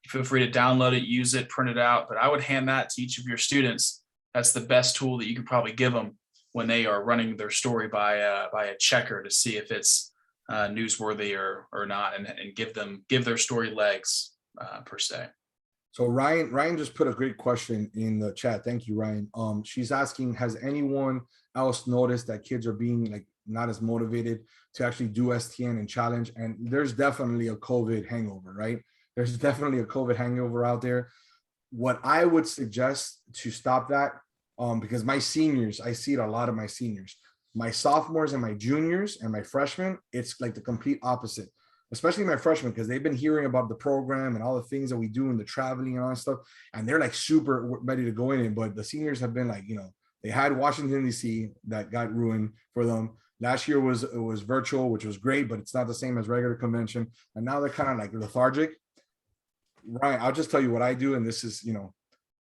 Feel free to download it, use it, print it out. But I would hand that to each of your students. That's the best tool that you can probably give them when they are running their story by a checker to see if it's newsworthy or not, and give their story legs per se. So Ryan just put a great question in the chat. Thank you, Ryan. She's asking, has anyone else noticed that kids are being not as motivated to actually do STN and challenge? And there's definitely a COVID hangover, right? There's definitely a COVID hangover out there. What I would suggest to stop that, because my seniors, I see it a lot of my seniors, my sophomores and my juniors and my freshmen, it's like the complete opposite. Especially my freshmen, because they've been hearing about the program and all the things that we do and the traveling and all that stuff. And they're super ready to go in it. But the seniors have been they had Washington, D.C. that got ruined for them. Last year it was virtual, which was great, but it's not the same as regular convention. And now they're kind of lethargic. Ryan, I'll just tell you what I do. And this is,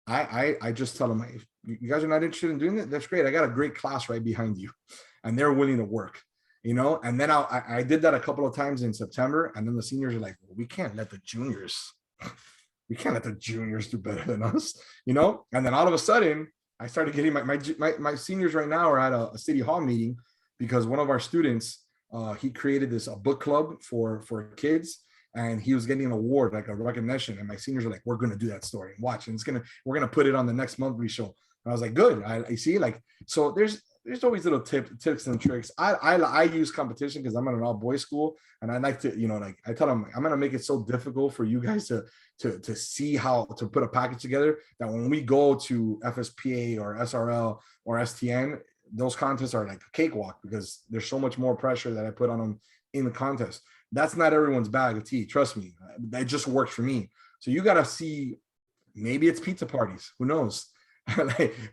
I just tell them, you guys are not interested in doing it? That's great. I got a great class right behind you. And they're willing to work. And then I did that a couple of times in September, and then the seniors are like, well, we can't let the juniors do better than us, and then all of a sudden I started getting my seniors right now are at a city hall meeting because one of our students, he created a book club for kids, and he was getting an award, a recognition, and my seniors are like, we're going to do that story and watch, and we're going to put it on the next monthly show. And I was like, good. I see, so there's always little tips and tricks. I use competition because I'm at an all boys school, and I like to, I tell them I'm going to make it so difficult for you guys to see how to put a package together that when we go to FSPA or SRL or STN, those contests are like a cakewalk because there's so much more pressure that I put on them in the contest. That's not everyone's bag of tea. Trust me, that just works for me. So you got to see, maybe it's pizza parties. Who knows?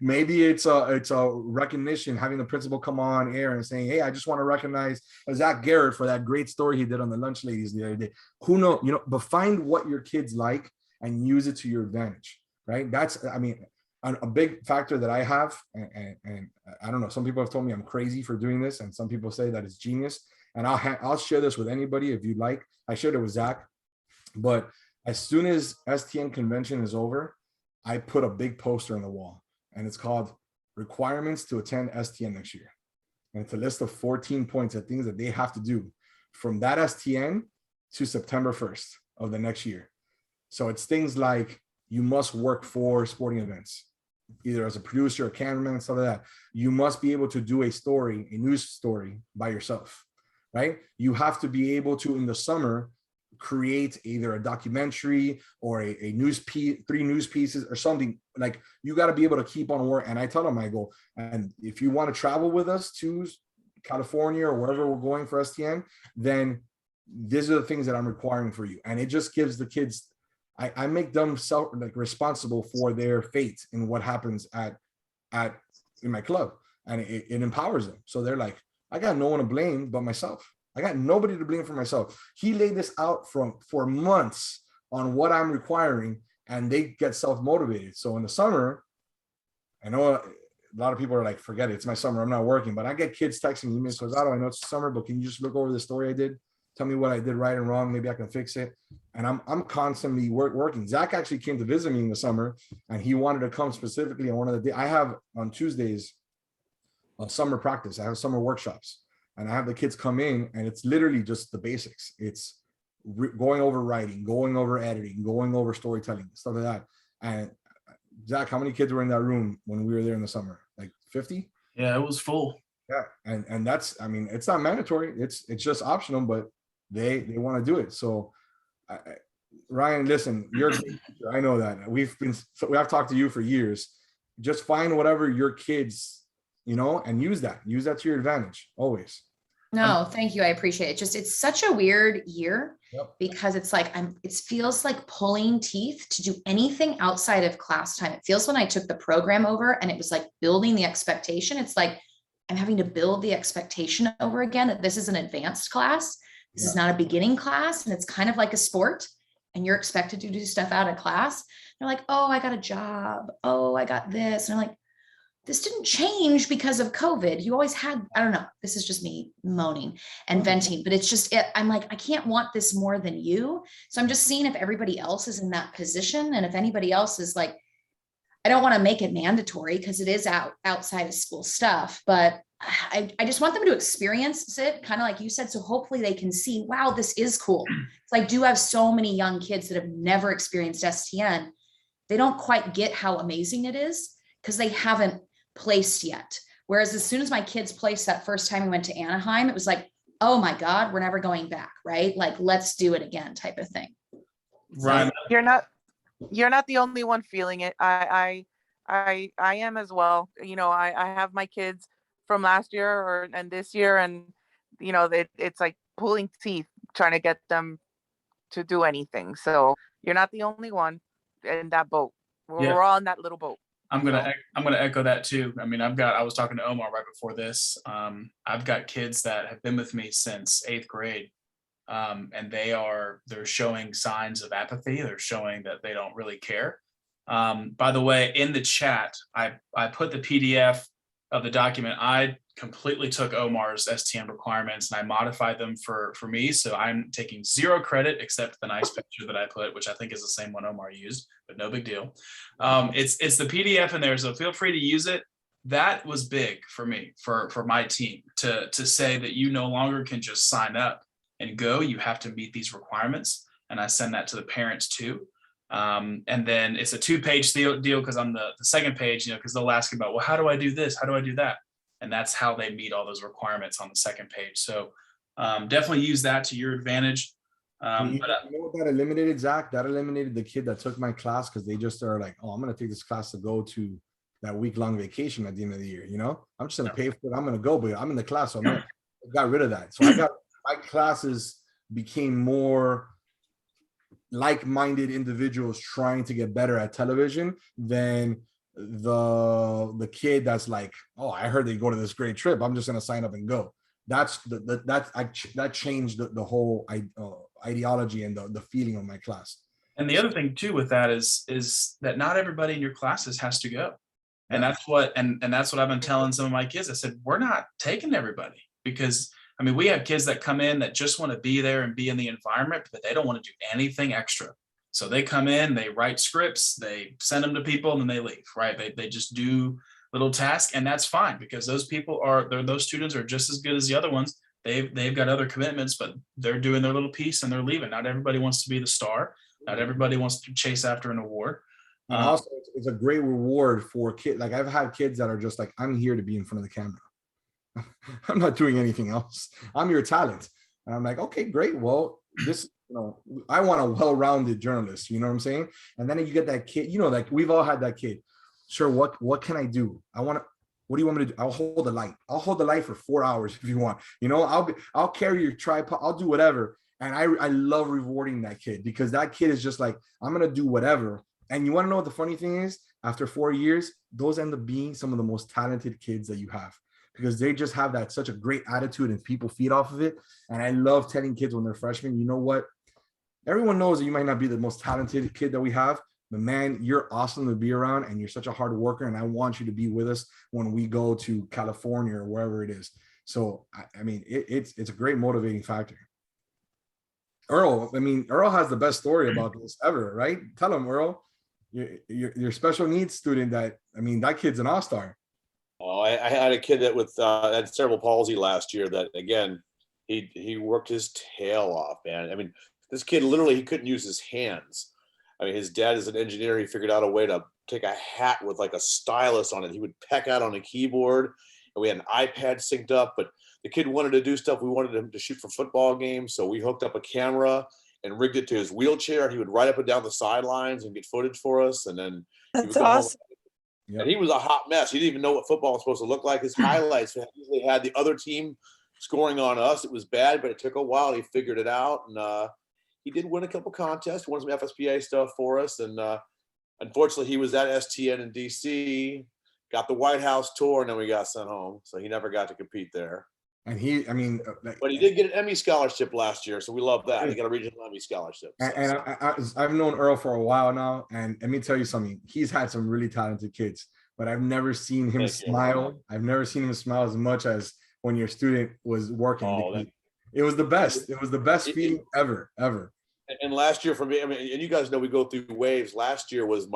Maybe it's a recognition, having the principal come on air and saying, hey, I just want to recognize Zach Garrett for that great story he did on the Lunch Ladies the other day. Who knows, but find what your kids like and use it to your advantage, right? That's, a big factor that I have, and I don't know, some people have told me I'm crazy for doing this, and some people say that it's genius, and I'll share this with anybody if you'd like. I shared it with Zach, but as soon as STN convention is over, I put a big poster on the wall, and it's called Requirements to Attend STN Next Year. And it's a list of 14 points of things that they have to do from that STN to September 1st of the next year. So it's things like you must work for sporting events, either as a producer or cameraman and stuff like that. You must be able to do a news story by yourself, right? You have to be able to, in the summer, create either a documentary or a news piece, 3 news pieces or something. Like, you got to be able to keep on work. And I tell them, I go, and if you want to travel with us to California or wherever we're going for STN, then these are the things that I'm requiring for you. And it just gives the kids, I make them responsible for their fate in what happens in my club, and it empowers them. So they're like, I got no one to blame but myself. I got nobody to blame for myself. He laid this out for months on what I'm requiring, and they get self-motivated. So in the summer, I know a lot of people are like, forget it, it's my summer, I'm not working. But I get kids texting me, Ms. Cosado, I know it's summer, but can you just look over the story I did? Tell me what I did right and wrong. Maybe I can fix it. and I'm constantly working. Zach actually came to visit me in the summer, and he wanted to come specifically on one of the days. I have on Tuesdays a summer practice. I have summer workshops, and I have the kids come in, and it's literally just the basics. It's going over writing, going over editing, going over storytelling, stuff like that. And Zach, how many kids were in that room when we were there in the summer? Like 50? Yeah, it was full. Yeah, and that's, I mean, it's not mandatory. It's just optional, but they want to do it. So, Ryan, listen, you're a great teacher. I know that. I've talked to you for years. Just find whatever your kids, and use that to your advantage always. No, thank you. I appreciate it. Just, it's such a weird year Yep. because it's like, it feels like pulling teeth to do anything outside of class time. It feels when I took the program over and it was like building the expectation. It's like, I'm having to build the expectation over again that this is an advanced class. This is not a beginning class. And it's kind of like a sport, and you're expected to do stuff out of class. They're like, oh, I got a job. Oh, I got this. And I'm like, this didn't change because of COVID. You always had, I don't know, this is just me moaning and venting, but it's just, I'm like, I can't want this more than you. So I'm just seeing if everybody else is in that position. And if anybody else is like, I don't want to make it mandatory because it is outside of school stuff, but I just want them to experience it, kind of like you said. So hopefully they can see, wow, this is cool. So I do have so many young kids that have never experienced STN. They don't quite get how amazing it is because they haven't placed yet. Whereas as soon as my kids placed that first time we went to Anaheim, it was like, oh my God, we're never going back, right? Like, let's do it again type of thing. Ryan, You're not the only one feeling it. I am as well. I have my kids from last year and this year, and it's like pulling teeth trying to get them to do anything. So you're not the only one in that boat. We're all in that little boat. I'm gonna echo that too. I mean, I was talking to Omar right before this. I've got kids that have been with me since 8th grade. And they're showing signs of apathy. They're showing that they don't really care. By the way, in the chat, I put the PDF of the document. I completely took Omar's STN requirements and I modified them for me. So I'm taking 0 credit except the nice picture that I put, which I think is the same one Omar used, but no big deal. It's the PDF in there, so feel free to use it. That was big for me, for my team, to say that you no longer can just sign up and go. You have to meet these requirements, and I send that to the parents too. And then it's a 2-page deal because on the second page, because they'll ask about, well, how do I do this? How do I do that? And that's how they meet all those requirements on the second page. So definitely use that to your advantage. You know what that eliminated, Zach? That eliminated the kid that took my class because they just are like, oh, I'm going to take this class to go to that week-long vacation at the end of the year. I'm just going to pay for it. I'm going to go, but I'm in the class. So I got rid of that. So my classes became more like-minded individuals trying to get better at television than the kid that's like, oh, I heard they go to this great trip. I'm just going to sign up and go. That changed the whole ideology and the feeling of my class. And the other thing too with that is that not everybody in your classes has to go. And that's what I've been telling some of my kids. I said, we're not taking everybody, because I mean, we have kids that come in that just want to be there and be in the environment, but they don't want to do anything extra. So they come in, they write scripts, they send them to people, and then they leave, right? They just do little tasks, and that's fine, because those students are just as good as the other ones. They've got other commitments, but they're doing their little piece and they're leaving. Not everybody wants to be the star. Not everybody wants to chase after an award. And also, it's a great reward for kids. Like, I've had kids that are just like, I'm here to be in front of the camera. I'm not doing anything else. I'm your talent. And I'm like, okay, great. Well, I want a well-rounded journalist. You know what I'm saying? And then you get that kid, like we've all had that kid. Sure, what can I do? What do you want me to do? I'll hold the light. I'll hold the light for 4 hours if you want. I'll carry your tripod. I'll do whatever. And I love rewarding that kid, because that kid is just like, I'm going to do whatever. And you want to know what the funny thing is? After 4 years, those end up being some of the most talented kids that you have, because they just have such a great attitude and people feed off of it. And I love telling kids when they're freshmen, you know what? Everyone knows that you might not be the most talented kid that we have, but man, you're awesome to be around and you're such a hard worker. And I want you to be with us when we go to California or wherever it is. So, I mean, it's a great motivating factor. Earl, I mean, Earl has the best story about this ever, right? Tell him, Earl, your special needs student that, I mean, that kid's an all-star. Oh, I had a kid that with had cerebral palsy last year that again, he worked his tail off, man. I mean, this kid literally he couldn't use his hands. I mean, his dad is an engineer. He figured out a way to take a hat with like a stylus on it. He would peck out on a keyboard, and we had an iPad synced up. But the kid wanted to do stuff. We wanted him to shoot for football games, so we hooked up a camera and rigged it to his wheelchair. And he would ride up and down the sidelines and get footage for us. And then he would That's go home. awesome. Yep. And he was a hot mess. He didn't even know what football was supposed to look like. His highlights usually had the other team scoring on us. It was bad, but it took a while. He figured it out, and he did win a couple contests, won some FSPA stuff for us. And unfortunately, he was at STN in DC, got the White House tour, and then we got sent home. So he never got to compete there. And he, I mean, But he did get an Emmy scholarship last year, so we love that. He got a regional Emmy scholarship. So. and I've known Earl for a while now, and let me tell you something. He's had some really talented kids, but I've never seen him smile. I've never seen him smile as much as when your student was working. Oh, it was the best. It was the best feeling ever. And last year for me, I mean, and you guys know we go through waves. Last year was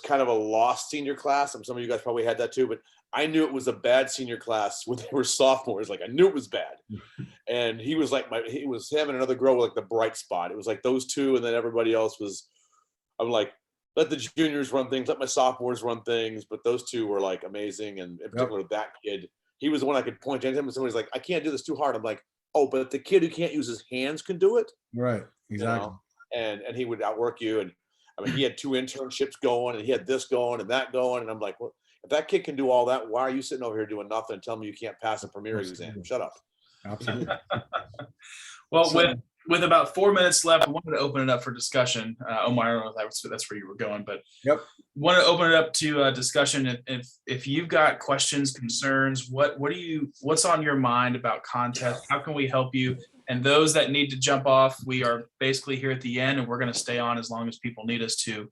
kind of a lost senior class. And some of you guys probably had that too, but I knew it was a bad senior class when they were sophomores. Like I knew it was bad. And he was like he was him and another girl were like the bright spot. It was like those two, and then everybody else was. I'm like, let the juniors run things, let my sophomores run things, but those two were like amazing. And in particular, that kid, he was the one I could point to him, and somebody's like, I can't do this too hard. I'm like, oh, but the kid who can't use his hands can do it. Right. Exactly. You know? And he would outwork you. And I mean, he had 2 internships going, and he had this going and that going. And I'm like, well, if that kid can do all that, why are you sitting over here doing nothing and telling me you can't pass a premier exam? Shut up. Absolutely. Well, with about 4 minutes left, I wanted to open it up for discussion. Omar, I don't know if that's where you were going, but Yep. Want to open it up to discussion. If you've got questions, concerns, what's on your mind about contest? How can we help you? And those that need to jump off, we are basically here at the end, and we're going to stay on as long as people need us to.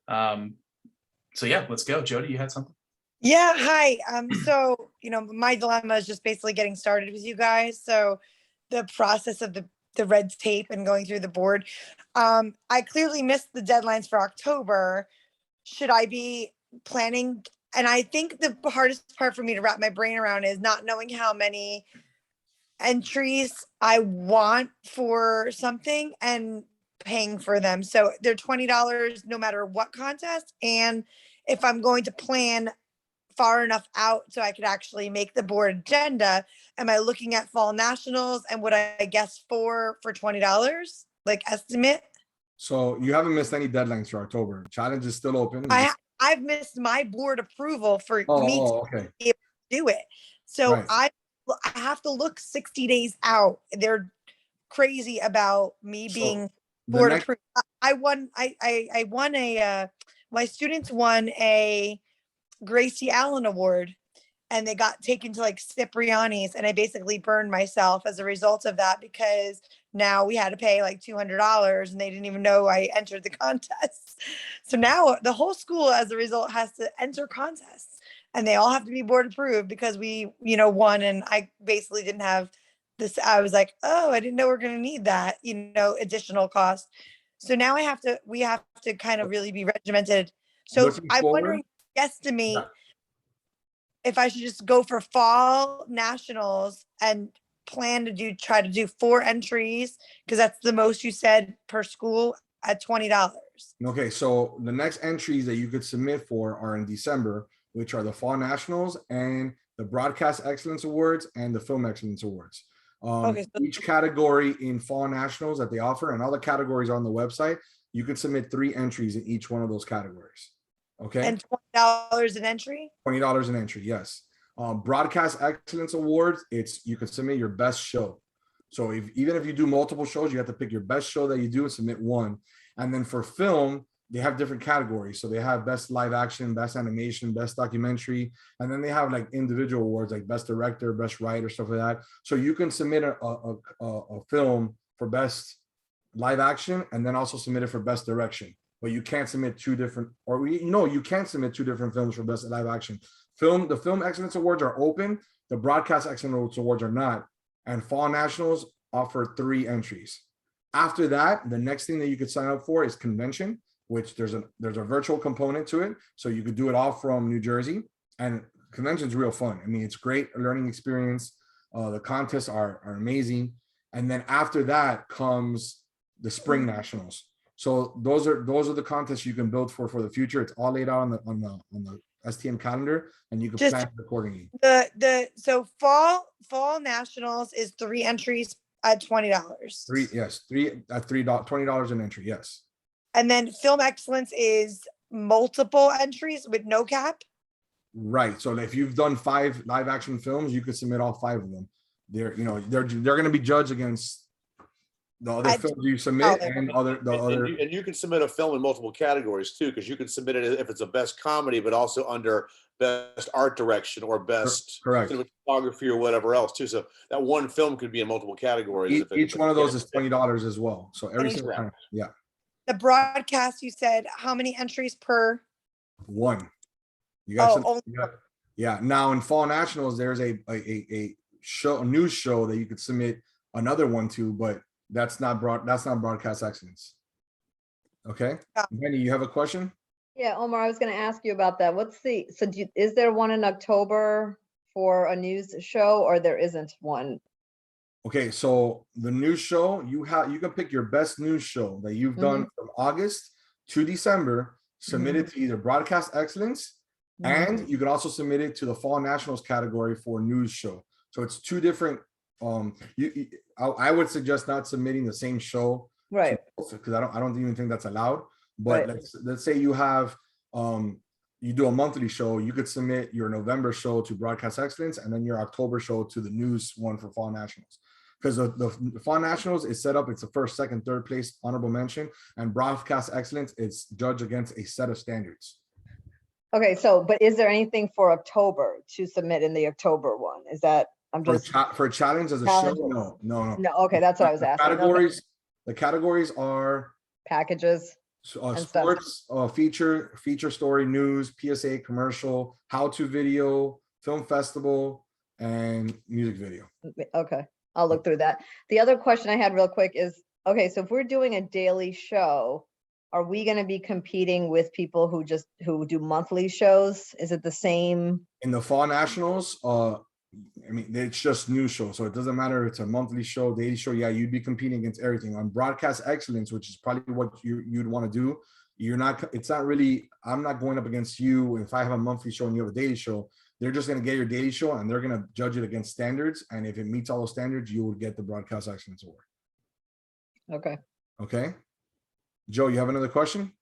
So yeah, let's go. Jody, you had something? Yeah, hi. So, my dilemma is just basically getting started with you guys. So the process of the red tape and going through the board. I clearly missed the deadlines for October. Should I be planning? And I think the hardest part for me to wrap my brain around is not knowing how many entries I want for something and paying for them. So they're $20 no matter what contest. And if I'm going to plan far enough out so I could actually make the board agenda, am I looking at fall nationals and would I guess for $20, like estimate? So you haven't missed any deadlines for October. Challenge is still open. I've missed my board approval for me to okay. be able to do it. So Right. I have to look 60 days out. They're crazy about me being board approved. I won my students won a Gracie Allen Award, and they got taken to like Cipriani's, and I basically burned myself as a result of that because now we had to pay like $200 and they didn't even know I entered the contest. So now the whole school as a result has to enter contests, and they all have to be board approved because we, won. And I basically didn't have this. I was like, oh, I didn't know we're going to need that, additional cost. So now we have to kind of really be regimented. So I'm wondering, guesstimate if I should just go for fall nationals and plan to try to do 4 entries, because that's the most you said per school at $20. Okay, so the next entries that you could submit for are in December, which are the fall nationals and the broadcast excellence awards and the film excellence awards. Okay, so each category in fall nationals that they offer, and all the categories are on the website, you can submit 3 entries in each one of those categories. Okay. And $20 an entry? $20 an entry, yes. Broadcast excellence awards, you can submit your best show. So even if you do multiple shows, you have to pick your best show that you do and submit one. And then for film, they have different categories. So they have best live action, best animation, best documentary, and then they have like individual awards like best director, best writer, stuff like that. So you can submit a film for best live action and then also submit it for best direction. But you can't submit 2 different, you can submit 2 different films for best live action. The Film Excellence Awards are open. The Broadcast Excellence Awards are not. And Fall Nationals offer 3 entries. After that, the next thing that you could sign up for is convention, which there's a virtual component to it. So you could do it all from New Jersey, and convention's real fun. I mean, it's great learning experience. The contests are amazing. And then after that comes the spring nationals. So those are the contests you can build for the future. It's all laid out on the STN calendar, and you can Just- plan accordingly. So fall nationals is 3 entries at $20. Three at $20 an entry. Yes. And then film excellence is multiple entries with no cap. Right. So if you've done 5 live action films, you could submit all 5 of them. They're going to be judged against the other films you submit and you can submit a film in multiple categories too, because you can submit it if it's a best comedy, but also under best art direction or best cinematography or whatever else too. So that one film could be in multiple categories. Each one of those is $20 as well. So every single time. Yeah. The broadcast, you said how many entries per? One. You got yeah. Now in fall nationals, there's a news show that you could submit another one to, but that's not broadcast excellence. Okay. Yeah. Benny, you have a question? Yeah, Omar, I was going to ask you about that. Is there one in October for a news show, or there isn't one? Okay, so the news show, you can pick your best news show that you've done from August to December, submit it to either broadcast excellence, and you can also submit it to the fall nationals category for news show. So it's 2 different. I would suggest not submitting the same show, right? Because I don't even think that's allowed. But let's say you have you do a monthly show, you could submit your November show to broadcast excellence, and then your October show to the news one for fall nationals. Because the fall nationals is set up, it's the first, second, third place honorable mention, and broadcast excellence is judged against a set of standards. Okay, but is there anything for October to submit in the October one? Is that for a challenge as a show? No. Okay, that's what I was asking. The categories are packages, sports, feature story, news, PSA, commercial, how-to video, film festival, and music video. Okay, I'll look through that. The other question I had real quick is, okay, so if we're doing a daily show, are we going to be competing with people who do monthly shows? Is it the same? In the fall nationals, I mean, it's just news show, so it doesn't matter if it's a monthly show, daily show. Yeah, you'd be competing against everything. On broadcast excellence, which is probably what you'd want to do, it's not really, I'm not going up against you. If I have a monthly show and you have a daily show, they're just going to get your daily show and they're going to judge it against standards. And if it meets all those standards, you will get the broadcast excellence award. Okay. Joe, you have another question?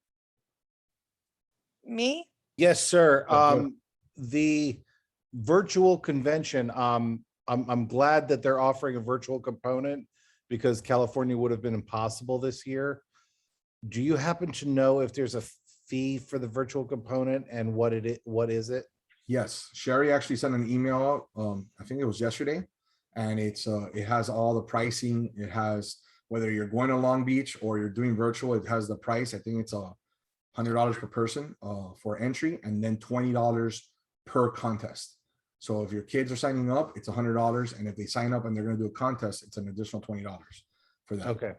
Me? Yes, sir. The virtual convention, I'm glad that they're offering a virtual component, because California would have been impossible this year. Do you happen to know if there's a fee for the virtual component, and what is it? Yes, Sherry actually sent an email out, I think it was yesterday, and it has all the pricing. It has, whether you're going to Long Beach or you're doing virtual, it has the price. I think it's $100 per person for entry, and then $20 per contest. So if your kids are signing up, it's $100, and if they sign up and they're going to do a contest, it's an additional $20 for that.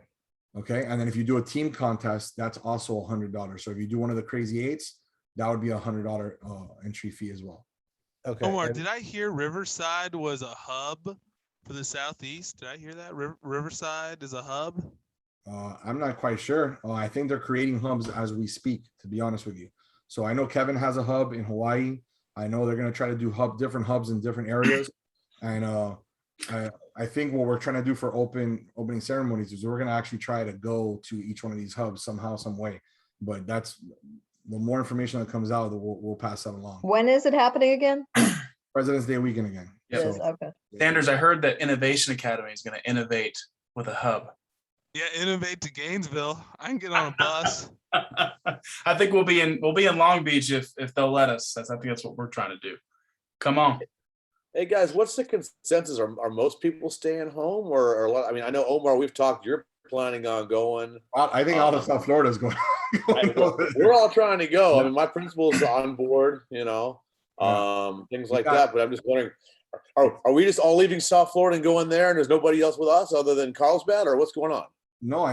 Okay, and then if you do a team contest, that's also $100. So if you do one of the crazy eights, that would be $100 entry fee as well. Okay. Omar, did I hear Riverside was a hub for the Southeast? Did I hear that? Riverside is a hub? I'm not quite sure. I think they're creating hubs as we speak, to be honest with you. So I know Kevin has a hub in Hawaii. I know they're going to try to do different hubs in different areas. And I think what we're trying to do for opening ceremonies is we're going to actually try to go to each one of these hubs somehow, some way. But that's the more information that comes out, we'll pass that along. When is it happening again? President's Day weekend again. Yes, okay. Sanders, I heard that Innovation Academy is going to innovate with a hub. Yeah, innovate to Gainesville. I can get on a bus. I think we'll be in Long Beach if they'll let us. I think that's what we're trying to do. Come on. Hey guys, what's the consensus? Are most people staying home, or I mean, I know Omar, we've talked. You're planning on going. I think all of South Florida is going. We're all trying to go. I mean, my principal's on board. Things like that. But I'm just wondering, are we just all leaving South Florida and going there, and there's nobody else with us other than Carlsbad, or what's going on? No,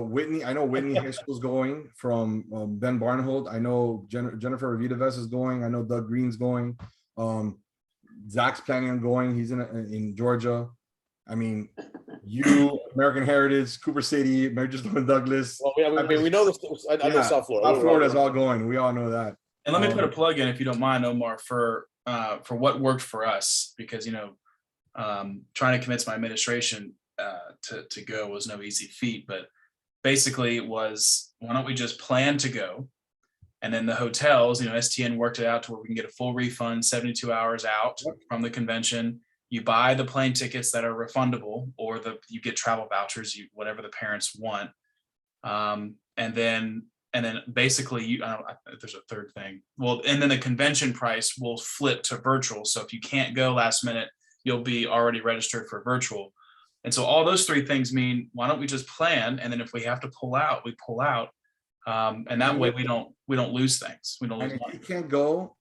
Whitney. I know Whitney High School's going from Ben Barnhold. I know Jennifer Ravidaves is going. I know Doug Green's going. Zach's planning on going. He's in Georgia. I mean, American Heritage, Cooper City, Mary Douglas. Well, we know this. I know South Florida. South Florida's all going. We all know that. And let me put a plug in, if you don't mind, Omar, for what worked for us, because trying to convince my administration to go was no easy feat. But basically, it was, why don't we just plan to go, and then the hotels, STN worked it out to where we can get a full refund 72 hours out from the convention. You buy the plane tickets that are refundable, or you get travel vouchers, whatever the parents want, and then basically there's a third thing. Well, and then the convention price will flip to virtual. So if you can't go last minute, you'll be already registered for virtual. And so all those three things mean, why don't we just plan? And then if we have to pull out, we pull out. And that way we don't lose things. We don't lose And if money. you can't go,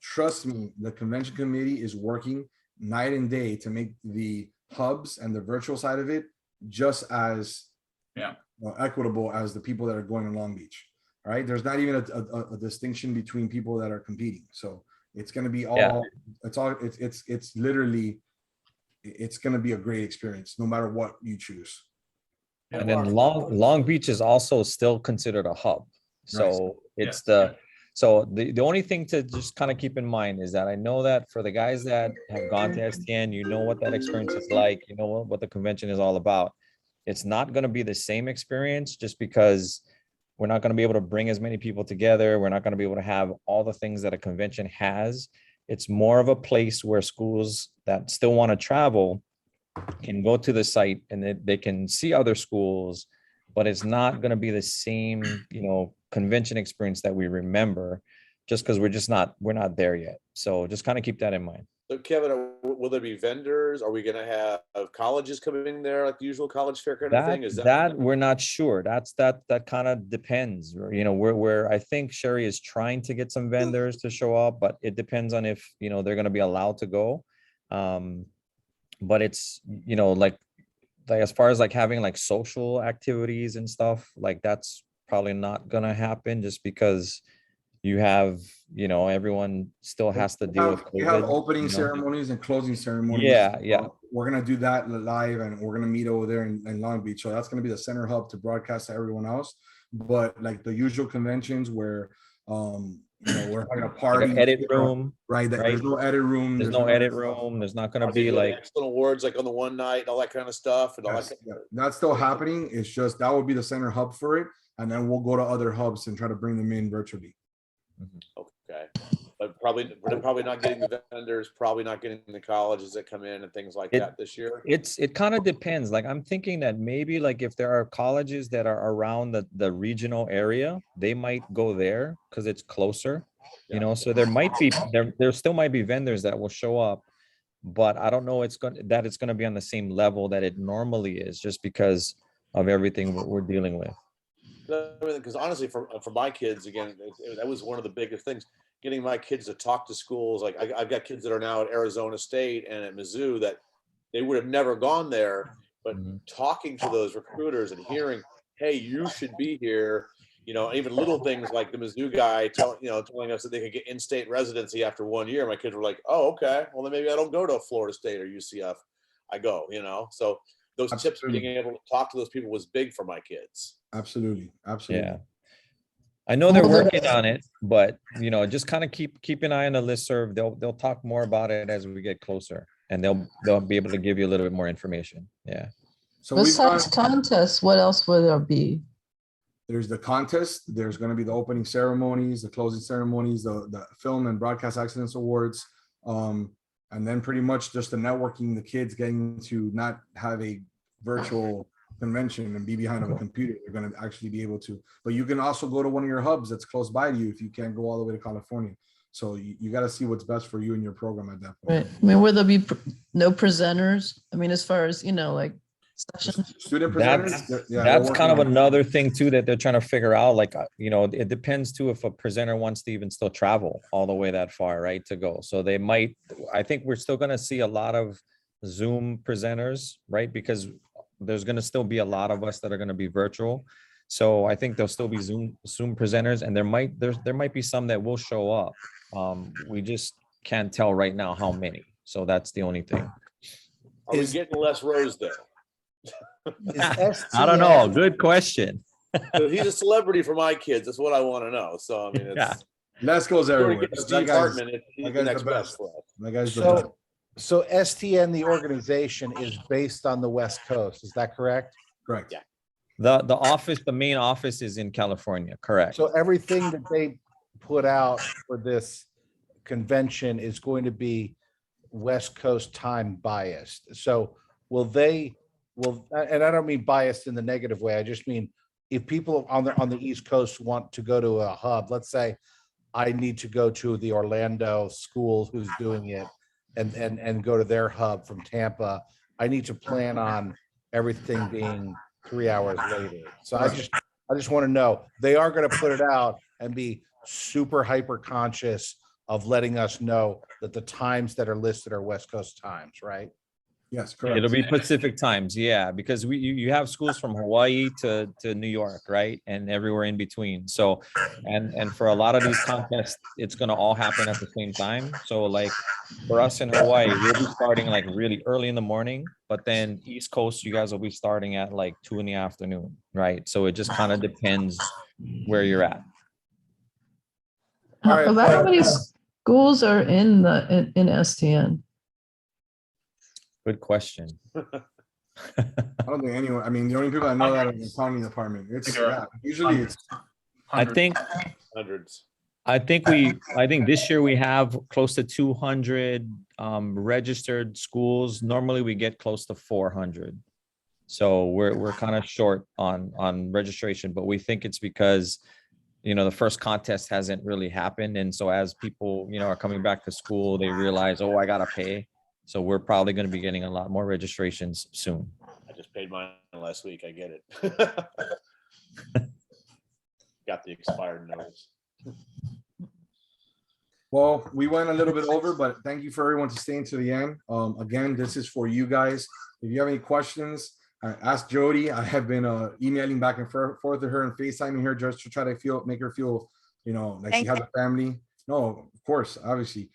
trust me, the convention committee is working night and day to make the hubs and the virtual side of it just as equitable as the people that are going to Long Beach. All right, there's not even a distinction between people that are competing. So it's going to be all. It's literally, it's going to be a great experience no matter what you choose. And then Long Beach is also still considered a hub. So it's so the only thing to just kind of keep in mind is that I know that for the guys that have gone to STN, what that experience is like, what the convention is all about. It's not going to be the same experience just because we're not going to be able to bring as many people together. We're not going to be able to have all the things that a convention has. It's more of a place where schools that still want to travel can go to the site and they can see other schools, but it's not going to be the same, convention experience that we remember, just because we're not there yet. So just kind of keep that in mind. So Kevin, will there be vendors? Are we going to have colleges coming there like the usual college fair kind of thing? Is that we're not sure. That kind of depends. Where I think Sherry is trying to get some vendors to show up, but it depends on if they're going to be allowed to go. But it's like as far as like having like social activities and stuff, like that's probably not going to happen just because you have, everyone still has to deal with COVID. We have opening ceremonies and closing ceremonies. Yeah. We're going to do that live, and we're going to meet over there in Long Beach. So that's going to be the center hub to broadcast to everyone else. But like the usual conventions where, we're having a party. Like edit room. Right. There's no edit room. There's no edit room. There's not going to be like excellent awards like on the one night and all that kind of stuff. And all that. That's still happening. It's just that would be the center hub for it. And then we'll go to other hubs and try to bring them in virtually. Okay. But we're probably not getting the vendors, probably not getting the colleges that come in and things like that this year. It kind of depends. Like I'm thinking that maybe like if there are colleges that are around the regional area, they might go there because it's closer, so there might be there still might be vendors that will show up, but I don't know it's going to be on the same level that it normally is just because of everything we're dealing with. Because honestly, for my kids, again, that was one of the biggest things, getting my kids to talk to schools. Like I've got kids that are now at Arizona State and at Mizzou that they would have never gone there, but talking to those recruiters and hearing, hey, you should be here, even little things like the Mizzou guy telling us that they could get in-state residency after 1 year. My kids were like, oh, okay, well then maybe I don't go to Florida State or UCF. I go, so those tips, being able to talk to those people was big for my kids. Absolutely. Yeah. I know they're working on it, but just kind of keep an eye on the listserv. They'll talk more about it as we get closer, and they'll be able to give you a little bit more information. Yeah. So besides contests, what else will there be? There's the contest. There's going to be the opening ceremonies, the closing ceremonies, the film and broadcast excellence awards, and then pretty much just the networking. The kids getting to not have a virtual convention and be behind a computer. They're going to actually be able to, but you can also go to one of your hubs that's close by to you if you can't go all the way to California. So you got to see what's best for you and your program at that point. Right. I mean, will there be no presenters? I mean, as far as, like sessions. Student presenters? That's kind of another thing too, that they're trying to figure out. Like, it depends too, if a presenter wants to even still travel all the way that far, right, to go. So I think we're still going to see a lot of Zoom presenters, right? Because there's going to still be a lot of us that are going to be virtual. So I think there'll still be Zoom presenters, and there might be some that will show up. We just can't tell right now how many. So that's the only thing. Are we getting less Rosedale? I don't know. Good question. He's a celebrity for my kids. That's what I want to know. So I mean, it's Yeah. Les goes everywhere. Steve Hartman. He's that the guy's next the best best. for us. That guy's the best. So STN, the organization, is based on the West Coast. Is that correct? Correct. Yeah. The main office is in California. Correct. So everything that they put out for this convention is going to be West Coast time biased. So and I don't mean biased in the negative way. I just mean if people on the East Coast want to go to a hub, let's say I need to go to the Orlando school who's doing it and go to their hub from Tampa, I need to plan on everything being 3 hours later. So I just want to know they are going to put it out and be super hyper conscious of letting us know that the times that are listed are West Coast times, right? Yes, correct. It'll be Pacific times, yeah, because you have schools from Hawaii to New York, right, and everywhere in between. So, and for a lot of these contests, it's gonna all happen at the same time. So, like for us in Hawaii, we'll be starting like really early in the morning, but then East Coast, you guys will be starting at like 2 in the afternoon, right? So it just kind of depends where you're at. All right. About how many schools are in STN? Good question. I don't think anyone. I mean, the only people I know that are in the accounting department. It's usually it's. I think Hundreds. I think this year we have close to 200 registered schools. Normally we get close to 400. So we're kind of short on registration, but we think it's because, you know, the first contest hasn't really happened. And so as people, you know, are coming back to school, they realize, oh, I got to pay. So we're probably going to be getting a lot more registrations soon. I just paid mine last week. I get it. Got the expired notice. Well, we went a little bit over, but thank you for everyone to staying to the end. Again, this is for you guys. If you have any questions, ask Jody. I have been emailing back and forth with her and FaceTiming her just to try to make her feel, you know, like she has a family. No, of course, obviously.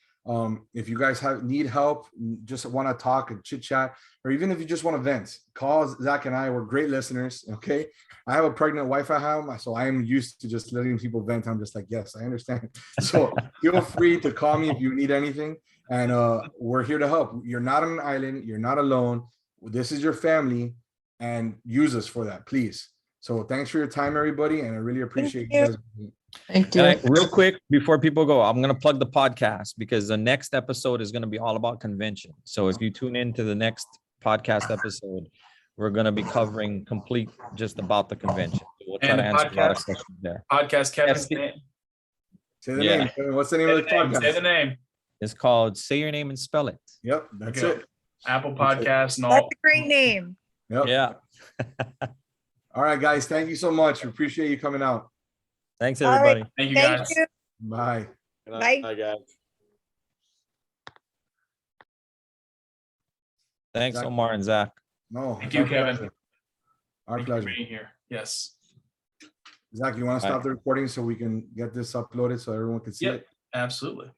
If you guys need help, just want to talk and chit chat, or even if you just want to vent, call Zach and I. We're great listeners. Okay. I have a pregnant wife at home, so I am used to just letting people vent. I'm just like, yes, I understand. So feel free to call me if you need anything. And we're here to help. You're not on an island. You're not alone. This is your family, and use us for that, please. So thanks for your time, everybody. And I really appreciate you guys. Thank you. Real quick, before people go, I'm going to plug the podcast because the next episode is going to be all about convention. So if you tune into the next podcast episode, we're going to be covering complete just about the convention. So we'll try to answer a lot of questions there. Podcast, Kevin's name. Say the name. What's the name of the podcast? Say the name. It's called Say Your Name and Spell It. Yep, that's it. Apple Podcasts and all. That's a great name. Yep. Yeah. All right, guys. Thank you so much. We appreciate you coming out. Thanks, All right. everybody. Thank you, Thank guys. you. Bye. Bye. Bye, guys. Thanks, Zach. Omar and Zach. No. Thank you, Kevin. Our Thank you for pleasure. being here. Yes. Zach, you want to stop the recording so we can get this uploaded so everyone can see Yep. it? Absolutely.